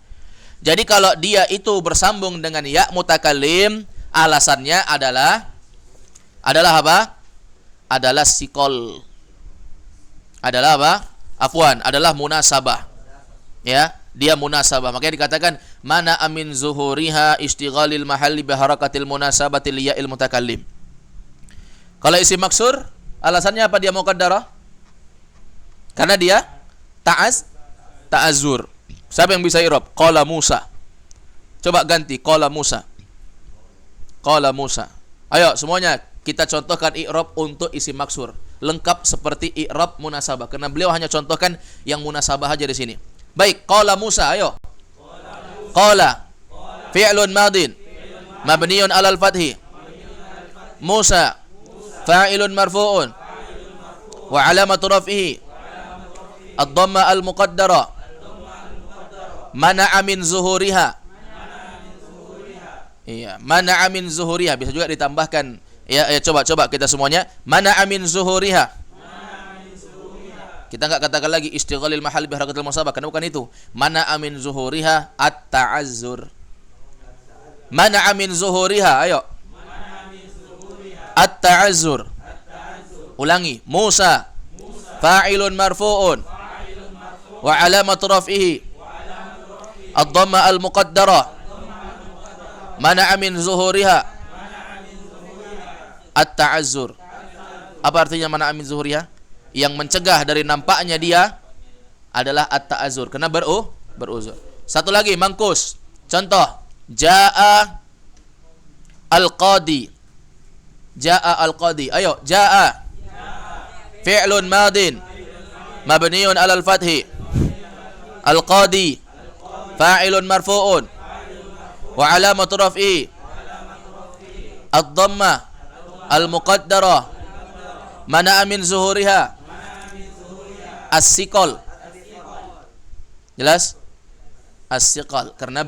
Jadi kalau dia itu bersambung dengan ya mutakallim, alasannya adalah apa? Adalah sikol. Adalah apa? Afwan, adalah munasabah. Ya, dia munasabah. Makanya dikatakan mana amin zuhuriha istighalil mahalli biharakatil munasabati liya'il mutakallim. Kalau isim maksur, alasannya apa dia muqaddarah? Karena dia ta'azzur. Siapa yang bisa i'rab? Qala Musa. Coba ganti qala Musa. Qala Musa. Ayo semuanya kita contohkan i'rab untuk isim maksur. Lengkap seperti i'rab munasabah. Karena beliau hanya contohkan yang munasabah aja di sini. Baik, qala Musa, ayo. Qala fi'lun madin mabniun 'alal fathi. Musa fa'ilun marfu'un wa 'alamatu raf'ihi ad-dhamma al-muqaddara mana'a min zuhuriha. Iya, mana'a min zuhuriha bisa juga ditambahkan. Ya, coba kita semuanya. Mana'a min zuhuriha. Kita enggak katakan lagi istighalil mahal bi harakatil musabah, karena bukan itu. Mana'a min zuhuriha at-ta'azzur. Mana'a min zuhuriha, ayo. At-ta'azzur. Ulangi. Musa fa'ilun marfu'un wa 'alamatu raf'ihi ad-dhamma al-muqaddara mana'a min zuhuriha at-ta'azzur. Apa artinya mana'a min zuhuriha? Yang mencegah dari nampaknya dia adalah at-ta'azzur, karena beruzur. Satu lagi mangkus. Contoh, jaa al-qadi. Jaa al-qadi. Ayo, jaa fi'lun madin mabniun 'alal fathi. Al-qadi fa'ilun marfu'un wa 'alamatu raf'i ad-dhammah al-muqaddarah mana'a min zuhuriha as-siqal. Jelas? As-siqal karena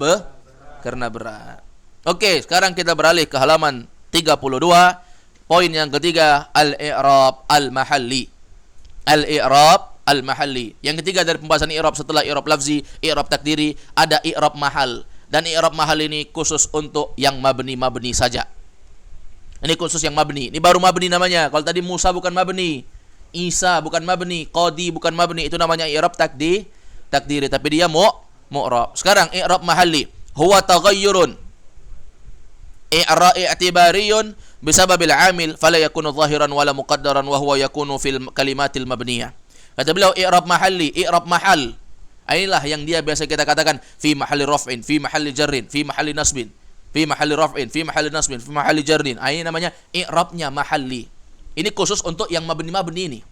berat. Oke, sekarang kita beralih ke halaman 32. Poin yang ketiga, al-i'rab al-mahalli. Al-i'rab al-mahalli. Yang ketiga dari pembahasan i'rab setelah i'rab lafzi, i'rab takdiri, ada i'rab mahal. Dan i'rab mahal ini khusus untuk yang mabni saja. Ini khusus yang mabni. Ini baru mabni namanya. Kalau tadi Musa bukan mabni, Isa bukan mabni, Qadi bukan mabni, itu namanya i'rab takdiri, tapi dia mu'rab. Sekarang i'rab mahalli, huwa taghayyurun i'tibariyun bisababil 'amil fala yakunu zahiran wala muqaddaran wa huwa yakunu fil kalimatil mabniyah. Kata beliau i'rab mahalli, i'rab mahal. Inilah yang dia biasa kita katakan fi mahalli raf'in, fi mahalli jarrin, fi mahalli nasbin, fi mahalli raf'in, fi mahalli nasbin, fi mahalli jarrin. Ini namanya i'rabnya mahalli. Ini khusus untuk yang mabni ini.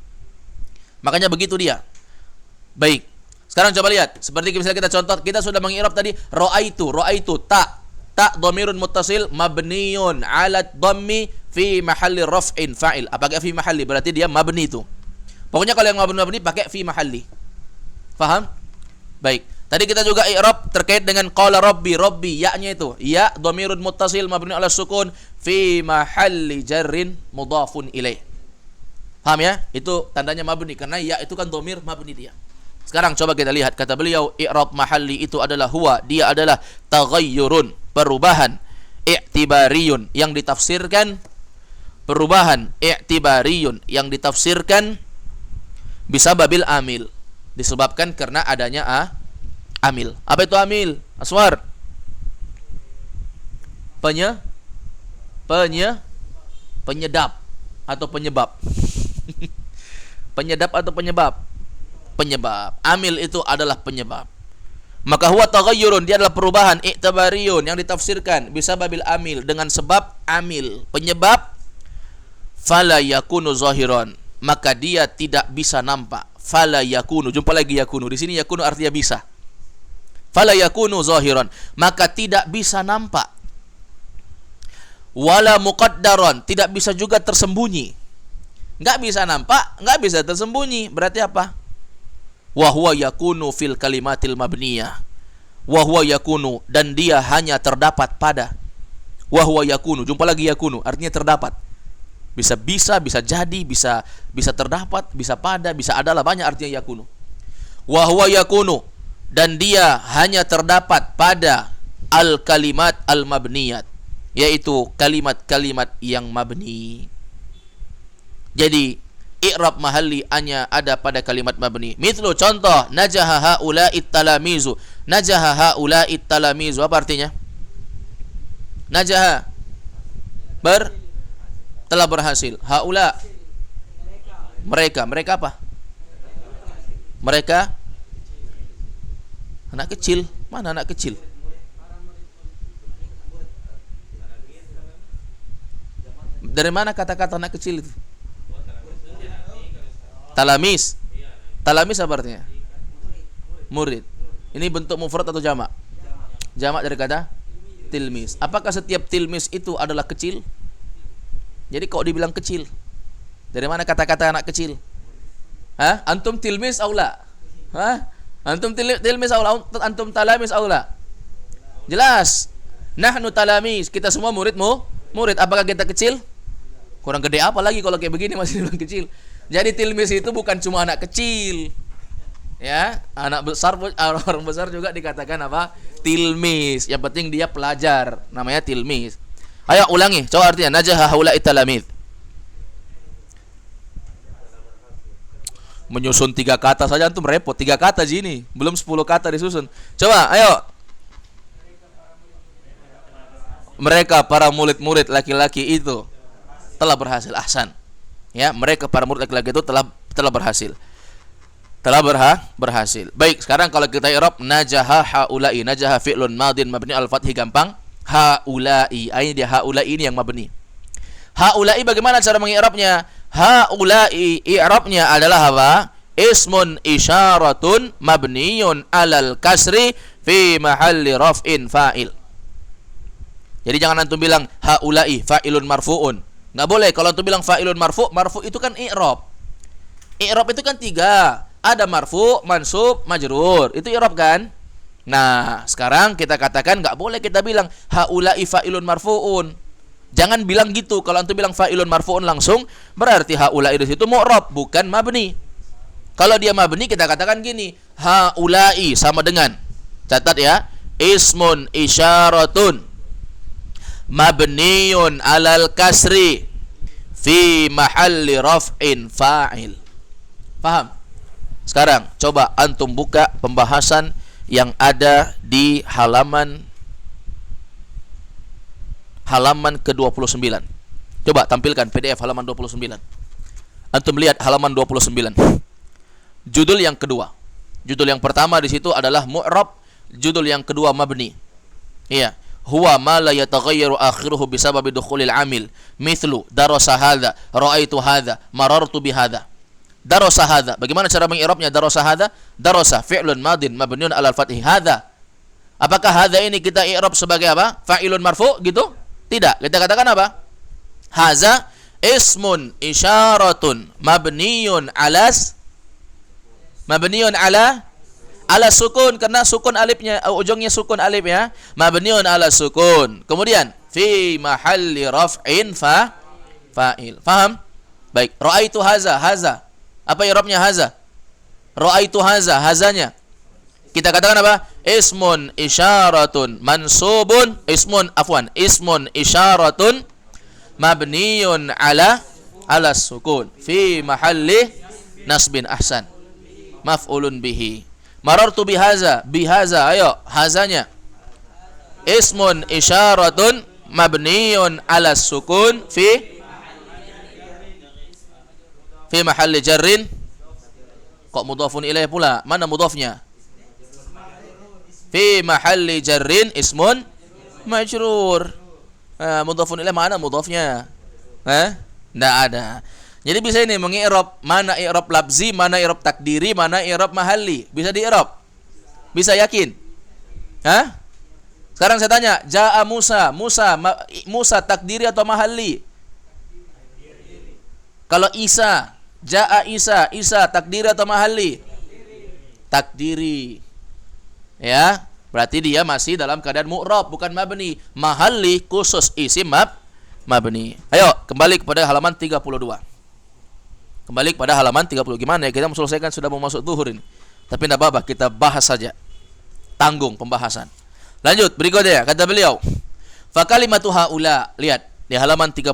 Makanya begitu dia. Baik. Sekarang coba lihat. Seperti misalnya kita contoh, kita sudah mengi'rab tadi ra'aitu ta dhamirun muttasil mabniyun 'ala dhammi fi mahalli raf'in fa'il. Apakah fi mahalli? Berarti dia mabni itu. Pokoknya kalau yang mabni pakai fi mahalli. Paham? Baik. Tadi kita juga i'rab terkait dengan qala rabbi, rabbi ya-nya itu. Ya dhamirun muttasil mabni ala sukun fi mahalli jarrin mudhafun ilaih. Paham ya? Itu tandanya mabni karena ya itu kan dhamir mabni dia. Sekarang coba kita lihat kata beliau i'rab mahalli itu adalah huwa, dia adalah taghayyurun, perubahan, i'tibariyun yang ditafsirkan, perubahan i'tibariyun yang ditafsirkan bisa babil amil, disebabkan karena adanya amil. Apa itu amil? Aswar. Penyedap atau penyebab. Penyedap atau penyebab? Penyebab. Amil itu adalah penyebab. Maka huwa taghayyurun, dia adalah perubahan i'tibariyun yang ditafsirkan bisa babil amil dengan sebab amil, penyebab. Fala yakunu zahiran, maka dia tidak bisa nampak. Fala yakunu, jumpa lagi yakunu. Di sini yakunu artinya bisa. Fala yakunu zahiran, maka tidak bisa nampak. Wala muqaddaran, tidak bisa juga tersembunyi. Enggak bisa nampak, enggak bisa tersembunyi. Berarti apa? Wa huwa yakunu fil kalimatil mabniyah. Wa huwa yakunu, dan dia hanya terdapat pada. Wa huwa yakunu, jumpa lagi yakunu, artinya terdapat. Bisa jadi, bisa terdapat, bisa pada, bisa adalah, banyak artinya yakunu. Wa huwa yakunu, dan dia hanya terdapat pada al kalimat al mabniyat, yaitu kalimat-kalimat yang mabni. Jadi i'rab mahalli hanya ada pada kalimat mabni. Mithlu, contoh, najaha haula'it talamizu. Najaha haula'it talamizu, apa artinya? Najaha telah berhasil. Haula, mereka apa? Mereka anak kecil. Mana anak kecil? Dari mana kata-kata anak kecil itu? Talamis. Talamis apa artinya? Murid. Ini bentuk mufrad atau jamak? Jamak dari kata tilmis. Apakah setiap tilmis itu adalah kecil? Jadi kok dibilang kecil? Dari mana kata-kata anak kecil? Hah? Antum tilmis aula? Hah? Antum tilmis aula? Antum talamis aula? Jelas. Nahnu talamis, kita semua murid. Apakah kita kecil? Kurang gede apa lagi kalau kayak begini masih dibilang kecil? Jadi tilmis itu bukan cuma anak kecil. Ya, anak besar, orang besar juga dikatakan apa? Tilmis. Yang penting dia pelajar, namanya tilmis. Ayo ulangi, coba artinya najaha haula'i talamid. Menyusun 3 kata saja antum repot. 3 kata gini, belum 10 kata disusun. Coba, ayo. Mereka para murid-murid laki-laki itu telah berhasil. Ahsan. Ya, mereka para murid laki-laki itu telah berhasil. Berhasil. Baik, sekarang kalau kita i'rab najaha haula'i. Najaha fi'lun madin mabni al-fathi, gampang. Haula'i, ini dia haula'i ini yang mabni. Haula'i bagaimana cara mengi'rabnya? Haula'i i'rabnya adalah apa? Ismun isyaratun mabniyun alal kasri fi mahalli raf'in fa'il. Jadi jangan antum bilang haula'i fa'ilun marfu'un. Enggak boleh. Kalau antum bilang fa'ilun marfu' itu kan i'rab. I'rab itu kan 3. Ada marfu', mansub, majrur. Itu i'rab kan? Nah, sekarang kita katakan enggak boleh kita bilang haula'i fa'ilun marfu'un. Jangan bilang gitu. Kalau antum bilang fa'ilun marfu'un langsung, berarti haula'i di situ mu'rab, bukan mabni. Kalau dia mabni, kita katakan gini, haula'i sama dengan, catat ya, ismun isyaratun mabniyun alal kasri fi mahalli raf'in fa'il. Paham? Sekarang coba antum buka pembahasan yang ada di halaman ke-29. Coba tampilkan PDF halaman 29. Antum lihat halaman 29. Judul yang kedua. Judul yang pertama di situ adalah mu'rab, judul yang kedua mabni. Iya, huwa ma la yataghayyaru akhiruhu bisababi dukhulil amil. Mithlu darasa hadza, ra'aitu hadza, marartu bihadza. Darasa hadza. Bagaimana cara mengi'rabnya darasa hadza? Darasa fi'lun madin mabniun 'alal fathi hadza. Apakah hadza ini kita i'rab sebagai apa? Fa'ilun marfu' gitu? Tidak. Kita katakan apa? Hadza ismun isyaratun mabniun ala ala sukun karena sukun alifnya ujungnya sukun alif ya. Mabniun ala sukun. Kemudian fi mahalli raf'in fa'il. Faham? Baik. Ra'aitu haza. Apa i'rabnya haza? Ra'aitu haza. Hazanya kita katakan apa? Ismun isyaratun mansubun. Ismun isyaratun mabniun ala sukun fi mahalli nasbin. Ahsan. Maf'ulun bihi. Marartu bihaza. Ayo, hazanya ismun isyaratun mabniun ala sukun fi mahalli jarrin. Kok mudhafun ilaih pula? Mana mudhafnya? Fi mahalli jarrin ismun majrur. Mudhafun ilaih mana mudhafnya? Nggak ada. Jadi bisa ini mengi'rab mana i'rab labzi, mana i'rab takdiri, mana i'rab mahalli. Bisa di'rab? Bisa yakin? Sekarang saya tanya, Ja'a Musa takdiri atau mahalli? Kalau Isa, Ja'a Isa takdiri atau mahalli? Takdiri. Ya, berarti dia masih dalam keadaan mu'rab, bukan mabni. Mahalli khusus isim mabni. Ayo, kembali kepada halaman 32. Gimana ya? Kita mau selesaikan, sudah mau masuk zuhur ini. Tapi tidak apa-apa, kita bahas saja. Tanggung pembahasan. Lanjut, berikutnya kata beliau, fa kalimatu haula, lihat di halaman 32.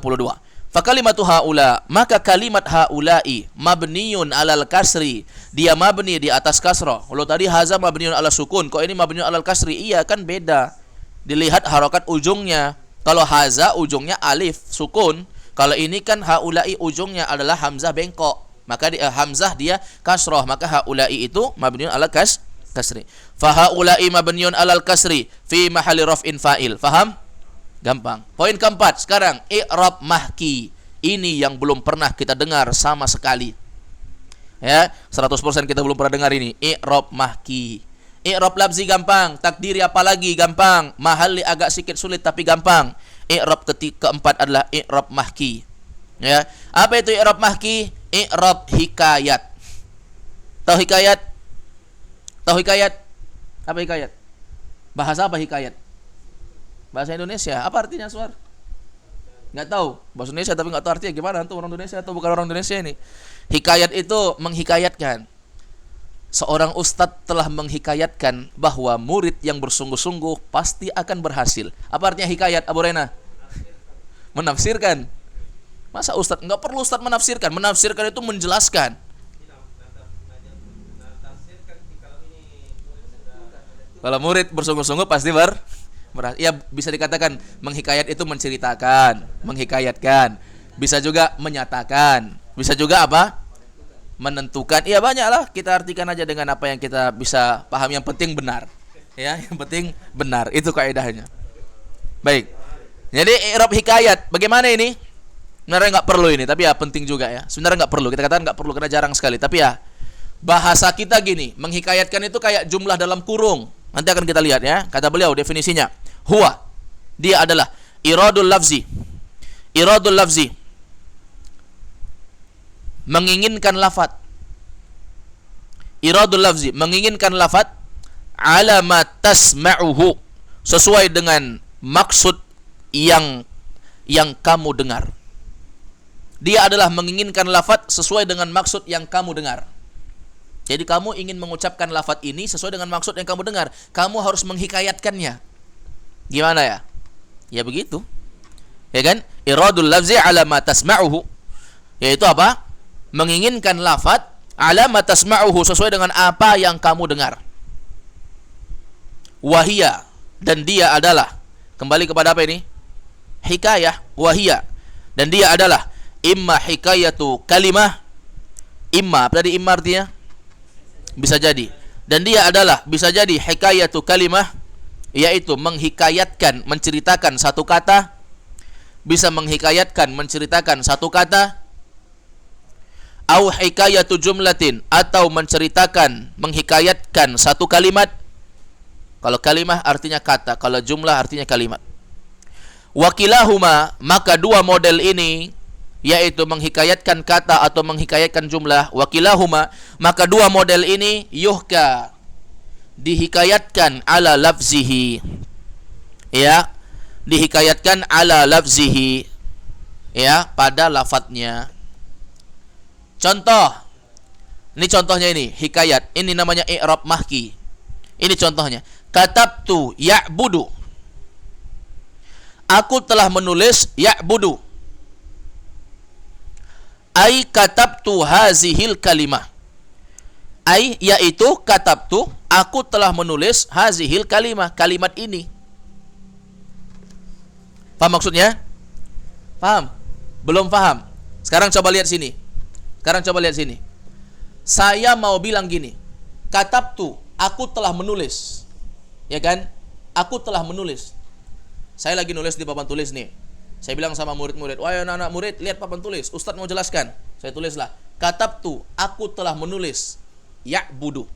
Fa kalimatu haula, maka kalimat haula'i mabniun alal kasri, dia mabni di atas kasrah. Kalau tadi haza mabniun ala sukun, kok ini mabniun alal kasri? Iya, kan beda. Dilihat harokat ujungnya. Kalau haza ujungnya alif sukun, kalau ini kan haula'i ujungnya adalah hamzah bengkok. Maka hamzah dia kasrah, maka haula'i itu mabniun ala kasri. Fa haula'i mabniun alal kasri fi mahalli raf'in fa'il. Faham? Gampang. Poin keempat sekarang, i'rab mahki. Ini yang belum pernah kita dengar sama sekali. Ya, 100% kita belum pernah dengar ini. I'rab mahki. I'rab labzi gampang, takdiri apalagi gampang, mahalli agak sedikit sulit tapi gampang. I'rab keempat adalah i'rab mahki. Ya. Apa itu i'rab mahki? I'rab hikayat. Tahu hikayat? Apa hikayat? Bahasa apa hikayat? Bahasa Indonesia. Apa artinya, Suar? Nggak tahu. Bahasa Indonesia tapi nggak tahu artinya gimana. Antum orang Indonesia atau bukan orang Indonesia ini? Hikayat itu menghikayatkan. Seorang ustadz telah menghikayatkan bahwa murid yang bersungguh-sungguh pasti akan berhasil. Apa artinya hikayat, Abu Rena? Menafsirkan. Masa ustadz? Nggak perlu ustadz menafsirkan. Menafsirkan itu menjelaskan. Kalau murid bersungguh-sungguh pasti ya bisa dikatakan menghikayat itu menceritakan, menghikayatkan. Bisa juga menyatakan. Bisa juga apa? Menentukan. Iya banyaklah, kita artikan aja dengan apa yang kita bisa paham, yang penting benar. Ya, yang penting benar, itu kaidahnya. Baik. Jadi i'rab hikayat, bagaimana ini? Sebenarnya nggak perlu ini, tapi ya penting juga ya. Sebenarnya nggak perlu, kita katakan nggak perlu karena jarang sekali, tapi ya bahasa kita gini, menghikayatkan itu kayak jumlah dalam kurung. Nanti akan kita lihat ya. Kata beliau definisinya, huwa, dia adalah iradul lafzi. Iradul lafzi, menginginkan lafaz. Iradul lafzi, menginginkan lafaz ala ma tasma'uhu, sesuai dengan maksud yang kamu dengar. Dia adalah menginginkan lafaz sesuai dengan maksud yang kamu dengar. Jadi kamu ingin mengucapkan lafaz ini sesuai dengan maksud yang kamu dengar. Kamu harus menghikayatkannya. Gimana ya? Ya begitu. Ya kan? Iradul lafzi ala ma tasma'uhu, yaitu apa? Menginginkan lafaz ala ma tasma'uhu, sesuai dengan apa yang kamu dengar. Wahia, dan dia adalah, kembali kepada apa ini? Hikayah. Wahia, dan dia adalah imma hikayatu kalimah. Imma, apa tadi imma artinya? Bisa jadi. Dan dia adalah bisa jadi hikayatu kalimah, yaitu menghikayatkan, menceritakan satu kata. Bisa menghikayatkan, menceritakan satu kata. Au hikayatu jumlatin, atau menceritakan, menghikayatkan satu kalimat. Kalau kalimah artinya kata, kalau jumlah artinya kalimat. Wakilahuma, maka dua model ini, yaitu menghikayatkan kata atau menghikayatkan jumlah, wakilahuma, maka dua model ini yuhka, dihikayatkan ala lafzihi, ya, dihikayatkan ala lafzihi, ya, pada lafadznya. Contoh, ini contohnya, ini hikayat, ini namanya i'rab mahki. Ini contohnya, katabtu ya'budu, aku telah menulis ya'budu, ai katabtu hazihil kalimah, ai yaitu katabtu, aku telah menulis hazihil kalimah, kalimat ini. Paham maksudnya? Paham? Belum paham? Sekarang coba lihat sini. Saya mau bilang gini, katabtu, aku telah menulis. Ya kan? Aku telah menulis. Saya lagi nulis di papan tulis nih. Saya bilang sama murid-murid, wahai anak-anak murid, lihat papan tulis, Ustadz mau jelaskan. Saya tulislah, katabtu, aku telah menulis ya'budu.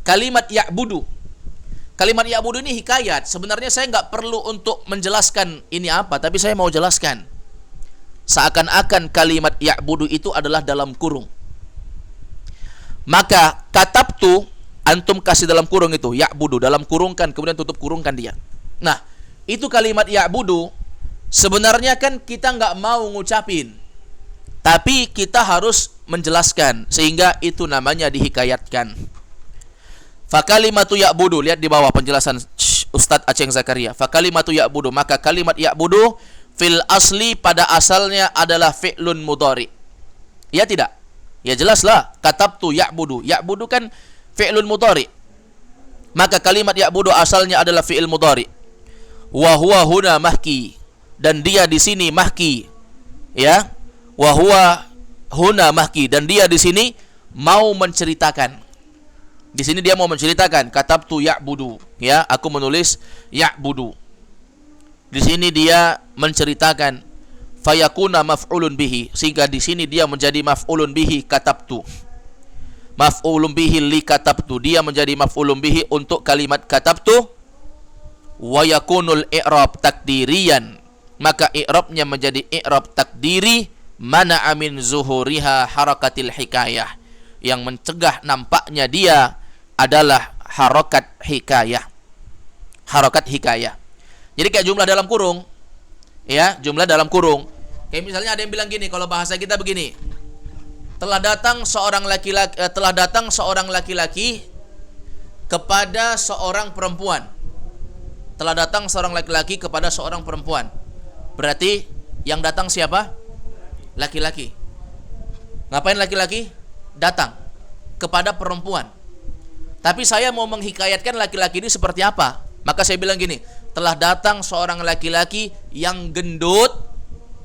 Kalimat ya'budu. Kalimat ya'budu ini hikayat. Sebenarnya saya nggak perlu untuk menjelaskan ini apa, tapi saya mau jelaskan. Seakan-akan kalimat ya'budu itu adalah dalam kurung. Maka katabtu, antum kasih dalam kurung itu, ya'budu, dalam kurungkan, kemudian tutup kurungkan dia. Nah, itu kalimat ya'budu, sebenarnya kan kita nggak mau ngucapin, tapi kita harus menjelaskan, sehingga itu namanya dihikayatkan. Fakalimatu ya'budu, lihat di bawah penjelasan Ustadz Aceh Zakaria. Fakalimatu ya'budu, maka kalimat ya'budu fil asli, pada asalnya adalah fi'lun mudhari. Ya tidak? Ya jelaslah, katabtu ya'budu. Ya'budu kan fi'lun mudhari. Maka kalimat ya'budu asalnya adalah fi'il mudhari. Wa huwa huna mahki, dan dia di sini mahki. Ya. Wa huwa huna mahki, dan dia di sini mau menceritakan. Di sini dia mau menceritakan, katabtu ya'budu, ya, aku menulis ya'budu. Di sini dia menceritakan, fayakuna maf'ulun bihi, sehingga di sini dia menjadi maf'ulun bihi katabtu. Maf'ulun bihi li katabtu, dia menjadi maf'ulun bihi untuk kalimat katabtu. Wa yakunul i'rab takdiriyan, maka i'rabnya menjadi i'rab takdiri, mana'a min zuhuriha harakatil hikayah, yang mencegah nampaknya dia adalah harokat hikayah. Harokat hikayah. Jadi kayak jumlah dalam kurung. Ya, jumlah dalam kurung. Kayak misalnya ada yang bilang gini, kalau bahasa kita begini. Telah datang seorang laki-laki kepada seorang perempuan. Telah datang seorang laki-laki kepada seorang perempuan. Berarti yang datang siapa? Laki-laki. Ngapain laki-laki? Datang kepada perempuan. Tapi saya mau menghikayatkan laki-laki ini seperti apa? Maka saya bilang gini, telah datang seorang laki-laki yang gendut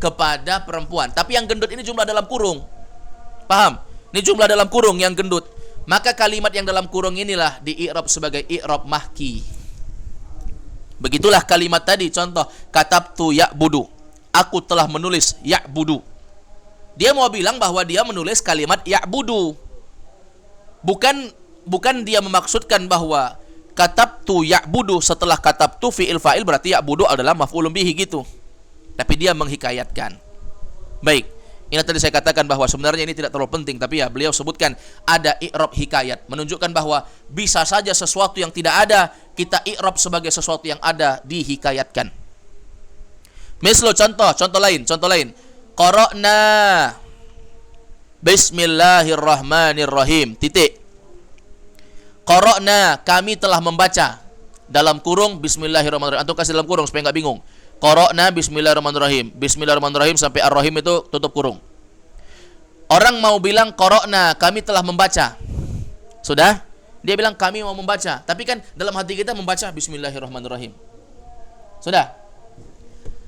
kepada perempuan. Tapi yang gendut ini jumlah dalam kurung. Paham? Ini jumlah dalam kurung yang gendut. Maka kalimat yang dalam kurung inilah di-i'rab sebagai i'rab mahki. Begitulah kalimat tadi, contoh, katabtu ya'budu, aku telah menulis ya'budu. Dia mau bilang bahwa dia menulis kalimat ya'budu. Bukan dia memaksudkan bahwa katabtu ya'budu setelah katabtu fi'il fa'il berarti ya'budu adalah maf'ulun bihi gitu. Tapi dia menghikayatkan. Baik, ini tadi saya katakan bahwa sebenarnya ini tidak terlalu penting, tapi ya beliau sebutkan ada i'rab hikayat, menunjukkan bahwa bisa saja sesuatu yang tidak ada kita i'rab sebagai sesuatu yang ada, dihikayatkan. Misal contoh lain. Qara'na bismillahirrahmanirrahim. Titik. Qara'na, kami telah membaca, dalam kurung bismillahirrahmanirrahim. Antum kasih dalam kurung supaya enggak bingung. Qara'na bismillahirrahmanirrahim. Bismillahirrahmanirrahim sampai ar-rahim itu tutup kurung. Orang mau bilang qara'na, kami telah membaca. Sudah? Dia bilang kami mau membaca, tapi kan dalam hati kita membaca bismillahirrahmanirrahim. Sudah?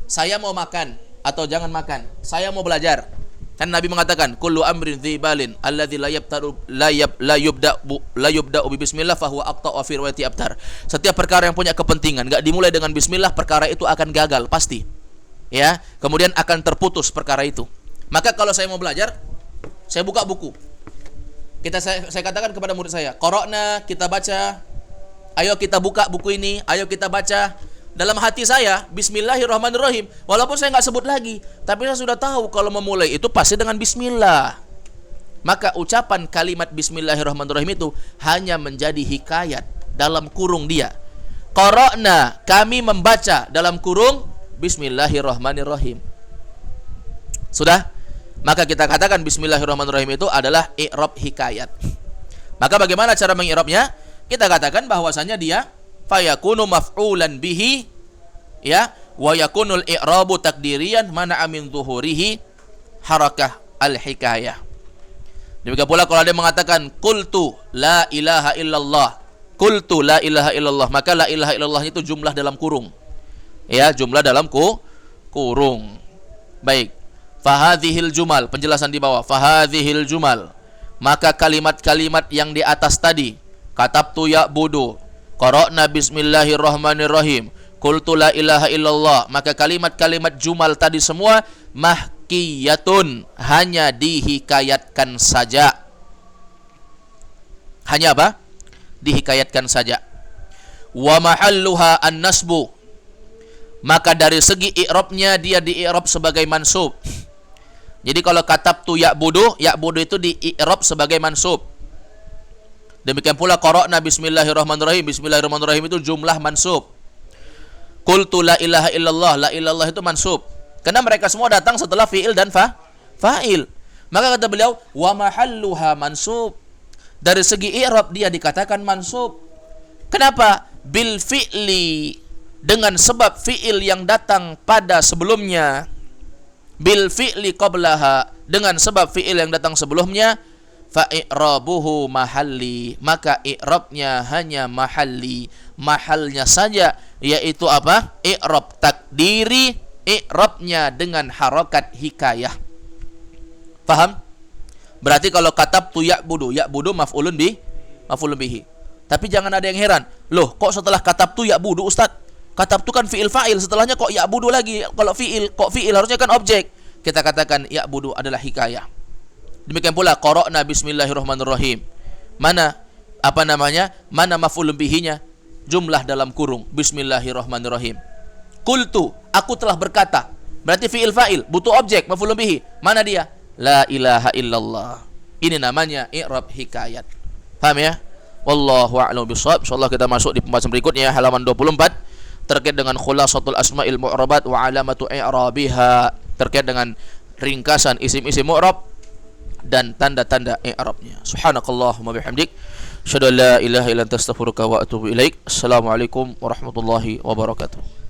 Saya mau makan atau jangan makan. Saya mau belajar. Kan Nabi mengatakan, kullu amrin dzibalin alladzi la yubda'u bi bismillah fa huwa aqta'u fi riwayati abtar. Setiap perkara yang punya kepentingan enggak dimulai dengan bismillah, perkara itu akan gagal pasti. Ya, kemudian akan terputus perkara itu. Maka kalau saya mau belajar, saya buka buku. Saya katakan kepada murid saya, qara'na, kita baca. Ayo kita buka buku ini, ayo kita baca. Dalam hati saya, maka ucapan kalimat bismillahirrahmanirrahim itu hanya menjadi hikayat dalam kurung dia. Qara'na, kami membaca dalam kurung bismillahirrahmanirrahim. Sudah? Maka kita katakan bismillahirrahmanirrahim itu adalah i'rab hikayat. Maka bagaimana cara mengi'rabnya? Kita katakan bahwasanya dia fayakunu maf'ulan bihi, ya, wa yakunul i'rabu takdiriyan mana'a min zuhurihi harakah al-hikayah. Demikian pula kalau ada mengatakan qultu la ilaha illallah, qultu la ilaha illallah, maka la ilaha illallah itu jumlah dalam kurung. Ya, jumlah dalam kurung. Baik. Fahadhil jumal, penjelasan di bawah. Fahadhil jumal, maka kalimat-kalimat yang di atas tadi, katabtu ya'budu, qara'na bismillahirrahmanirrahim, qultu la ilaha illallah, maka kalimat-kalimat jumal tadi semua mahkiyatun, hanya dihikayatkan saja. Hanya apa? Dihikayatkan saja. Wa mahalluha an-nasbu, maka dari segi i'rabnya dia di-i'rab sebagai mansub. Jadi kalau katabtu ya'budu, ya'budu itu di-i'rab sebagai mansub. Demikian pula qara'na bismillahirrahmanirrahim, bismillahirrahmanirrahim itu jumlah mansub. Qultu la ilaha illallah, la ilallah itu mansub. Karena mereka semua datang setelah fi'il dan fa'il. Maka kata beliau, wa mahalluha mansub, dari segi i'rab dia dikatakan mansub. Kenapa? Bil fi'li, dengan sebab fi'il yang datang pada sebelumnya. Bil fi'li qablaha, dengan sebab fi'il yang datang sebelumnya. Fa i'rabuhu mahalli, maka i'rabnya hanya mahalli, mahalnya saja, yaitu apa? I'rab takdiri, i'rabnya dengan harakat hikayah. Paham? Berarti kalau katabtu ya'budu, ya'budu maf'ulun bihi. Tapi jangan ada yang heran, loh kok setelah katabtu ya'budu Ustaz? Katabtu kan fi'il fa'il, setelahnya kok ya'budu lagi? Kalau fi'il, kok fi'il harusnya kan objek. Kita katakan ya'budu adalah hikayah. Demikian pula qara'na bismillahirrahmanirrahim. Mana Mana maf'ulun bihinya? Jumlah dalam kurung bismillahirrahmanirrahim. Qultu, aku telah berkata. Berarti fi'il fa'il, butuh objek maf'ulun bihi. Mana dia? La ilaha illallah. Ini namanya i'rab hikayat. Paham ya? Wallahu a'lam bishawab. Insyaallah kita masuk di pembahasan berikutnya, halaman 24, terkait dengan khulasatul asma'il mu'rabat wa alamatu i'rabiha, terkait dengan ringkasan isim-isim mu'rab dan tanda-tanda i'rabnya. Subhanakallahumma bihamdik, asyhadu an la ilaha illa anta astaghfiruka wa atubu ilaik. Assalamualaikum warahmatullahi wabarakatuh.